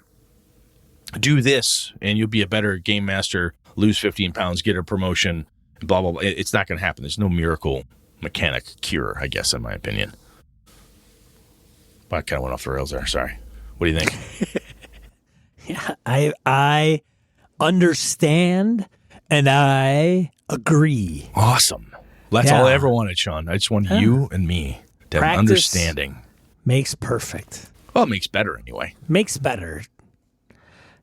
do this and you'll be a better game master, lose 15 pounds, get a promotion, blah, blah, blah. It's not going to happen. There's no miracle mechanic cure, I guess, in my opinion. But I kind of went off the rails there. Sorry. What do you think? Yeah, I understand and I agree. Awesome. That's all I ever wanted, Sean. I just want you and me to have an understanding. Makes perfect. Well, it makes better anyway. Makes better.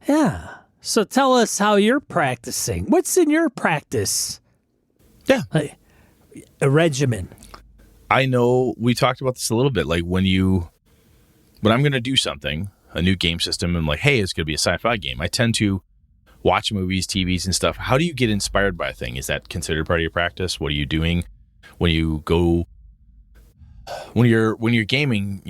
Yeah. So tell us how you're practicing. What's in your practice? Yeah. A regimen. I know we talked about this a little bit. Like when I'm going to do something, a new game system, and like, hey, it's going to be a sci-fi game, I tend to watch movies, TVs, and stuff. How do you get inspired by a thing? Is that considered part of your practice? What are you doing when you're gaming?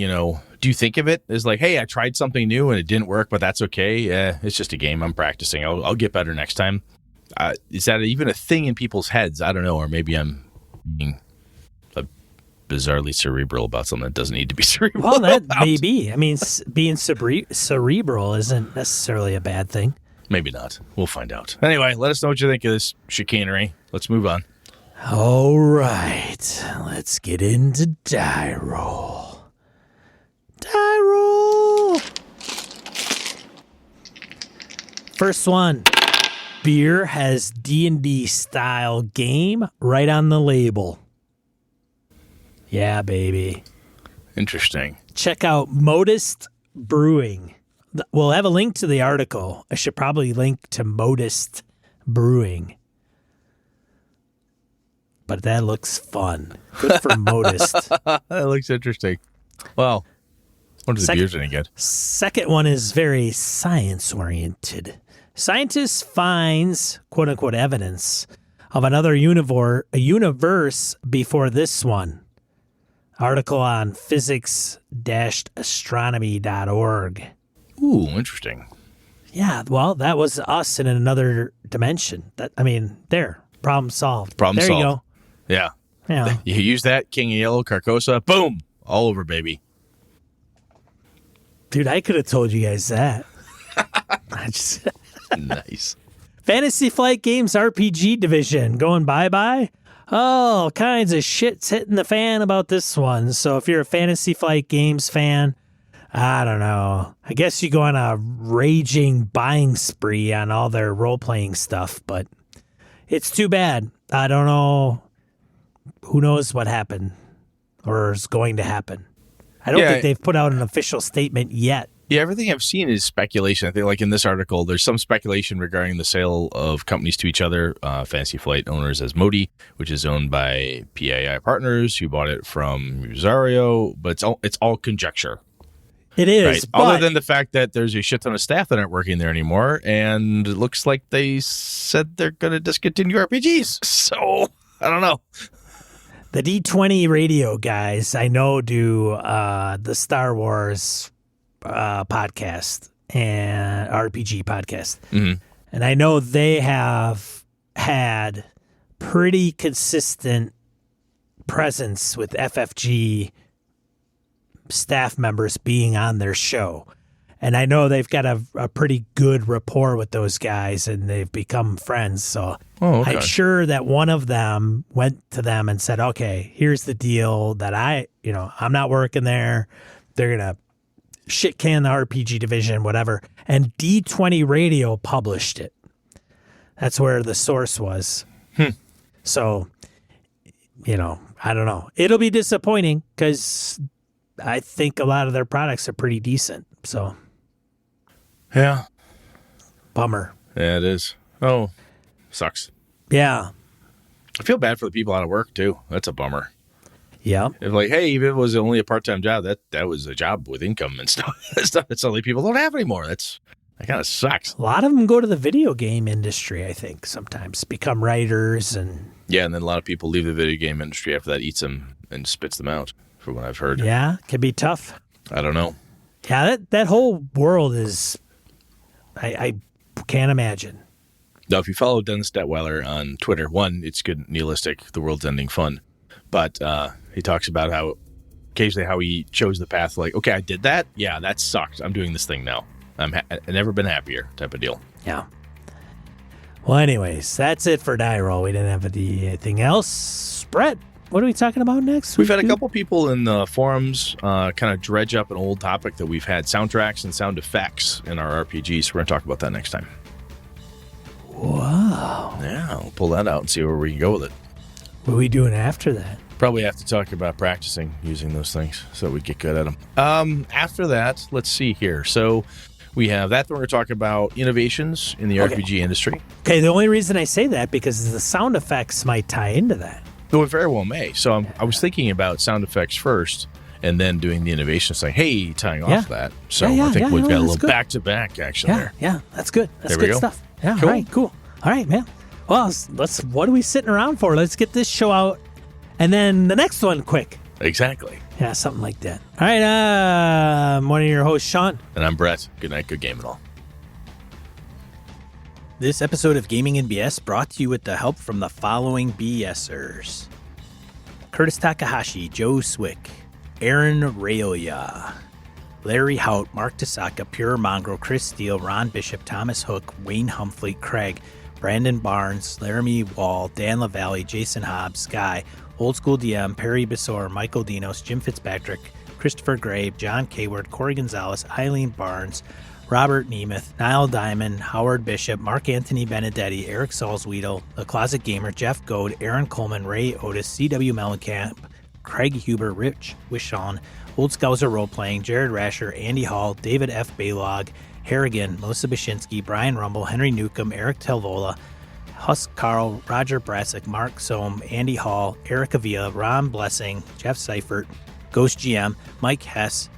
Do you think of it as like, hey, I tried something new and it didn't work, but that's okay. It's just a game. I'm practicing. I'll get better next time. Is that even a thing in people's heads? I don't know. Or maybe I'm being bizarrely cerebral about something that doesn't need to be cerebral. Well, that may be. I mean, being cerebral isn't necessarily a bad thing. Maybe not. We'll find out. Anyway, let us know what you think of this chicanery. Let's move on. All right. Let's get into die roll. Die roll. First one. Beer has D&D style game right on the label. Yeah, baby. Interesting. Check out Modest Brewing. We'll have a link to the article. I should probably link to Modest Brewing. But that looks fun. Good for Modest. That looks interesting. Well, what are the beers any good? Second one is very science-oriented. Scientist finds, quote-unquote, evidence of another universe before this one. Article on physics-astronomy.org. Ooh, interesting. Yeah, well, that was us in another dimension. There. Problem solved. Problem solved. There you go. Yeah. Yeah. You use that, King of Yellow, Carcosa, boom, all over, baby. Dude, I could have told you guys that. Nice. Fantasy Flight Games RPG division going bye-bye. All kinds of shit's hitting the fan about this one. So if you're a Fantasy Flight Games fan, I don't know. I guess you go on a raging buying spree on all their role-playing stuff, but it's too bad. I don't know. Who knows what happened or is going to happen. I don't think they've put out an official statement yet. Yeah, everything I've seen is speculation. I think like in this article, there's some speculation regarding the sale of companies to each other. Fantasy Flight owners as Modi, which is owned by PAI Partners, who bought it from Usario, but it's all conjecture. It is. Right. Other than the fact that there's a shit ton of staff that aren't working there anymore, and it looks like they said they're going to discontinue RPGs. So, I don't know. The D20 radio guys, I know, do the Star Wars podcast and RPG podcast. Mm-hmm. And I know they have had pretty consistent presence with FFG staff members being on their show. And I know they've got a pretty good rapport with those guys, and they've become friends. So okay. I'm sure that one of them went to them and said, okay, here's the deal that I'm not working there. They're going to shit can the RPG division, whatever. And D20 Radio published it. That's where the source was. So, I don't know. It'll be disappointing because I think a lot of their products are pretty decent. So, yeah. Bummer. Yeah, it is. Oh, sucks. Yeah. I feel bad for the people out of work, too. That's a bummer. Yeah. If hey, even if it was only a part-time job, that was a job with income and stuff. That suddenly people don't have anymore. That kind of sucks. A lot of them go to the video game industry, I think, sometimes become writers and. Yeah, and then a lot of people leave the video game industry after that, eats them and spits them out, from what I've heard. Yeah, it can be tough. I don't know. Yeah, that whole world is. I can't imagine. Now, if you follow Dennis Detweiler on Twitter, one, it's good, nihilistic, the world's ending fun. But he talks about how occasionally how he chose the path, like, okay, I did that. Yeah, that sucked. I'm doing this thing now. I've never been happier type of deal. Yeah. Well, anyways, that's it for Die Roll. We didn't have anything else. Brett, what are we talking about next? We've had a couple people in the forums kind of dredge up an old topic that we've had, soundtracks and sound effects in our RPGs. So we're going to talk about that next time. Wow. Yeah, we'll pull that out and see where we can go with it. What are we doing after that? Probably have to talk about practicing using those things so we get good at them. After that, let's see here. So we have that. We're going to talk about innovations in the RPG industry. Okay, the only reason I say that because the sound effects might tie into that. Though it very well may. So I was thinking about sound effects first and then doing the innovations, saying, hey, tying off that. So I think we've got a little back-to-back action there. Yeah, that's good. That's there we good go. stuff. Yeah, cool. All right, cool. All right, man. Well, what are we sitting around for? Let's get this show out and then the next one quick. Exactly. Yeah, something like that. All right, I'm one of your hosts, Sean. And I'm Brett. Good night, good game and all. This episode of Gaming and BS brought to you with the help from the following BSers. Curtis Takahashi, Joe Swick, Aaron Railia, Larry Hout, Mark Tasaka, Pure Mongrel, Chris Steele, Ron Bishop, Thomas Hook, Wayne Humphrey, Craig, Brandon Barnes, Laramie Wall, Dan LaValle, Jason Hobbs, Sky, Old School DM, Perry Besor, Michael Dinos, Jim Fitzpatrick, Christopher Grabe, John Kayward, Corey Gonzalez, Eileen Barnes, Robert Nemeth, Niall Diamond, Howard Bishop, Mark Anthony Benedetti, Eric Salzwedel, The Closet Gamer, Jeff Goad, Aaron Coleman, Ray Otis, C.W. Mellencamp, Craig Huber, Rich Wishon, Old Scouser Roleplaying, Jared Rasher, Andy Hall, David F. Baylog, Harrigan, Melissa Bashinsky, Brian Rumble, Henry Newcomb, Eric Telvola, Husk Carl, Roger Brassick, Mark Sohm, Andy Hall, Eric Avila, Ron Blessing, Jeff Seifert, Ghost GM, Mike Hess,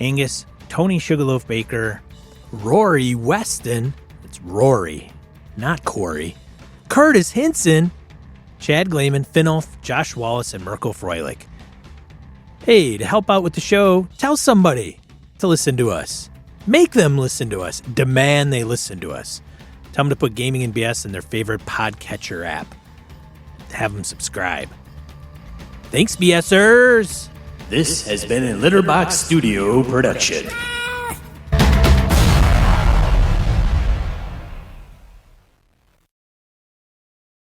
Angus, Tony Sugarloaf Baker, Rory Weston, it's Rory, not Corey, Curtis Hinson, Chad Glayman, Finolf, Josh Wallace, and Mirko Froelich. Hey, to help out with the show, tell somebody to listen to us. Make them listen to us. Demand they listen to us. Tell them to put Gaming and BS in their favorite podcatcher app. Have them subscribe. Thanks, BSers! This has been a Litterbox Studio production.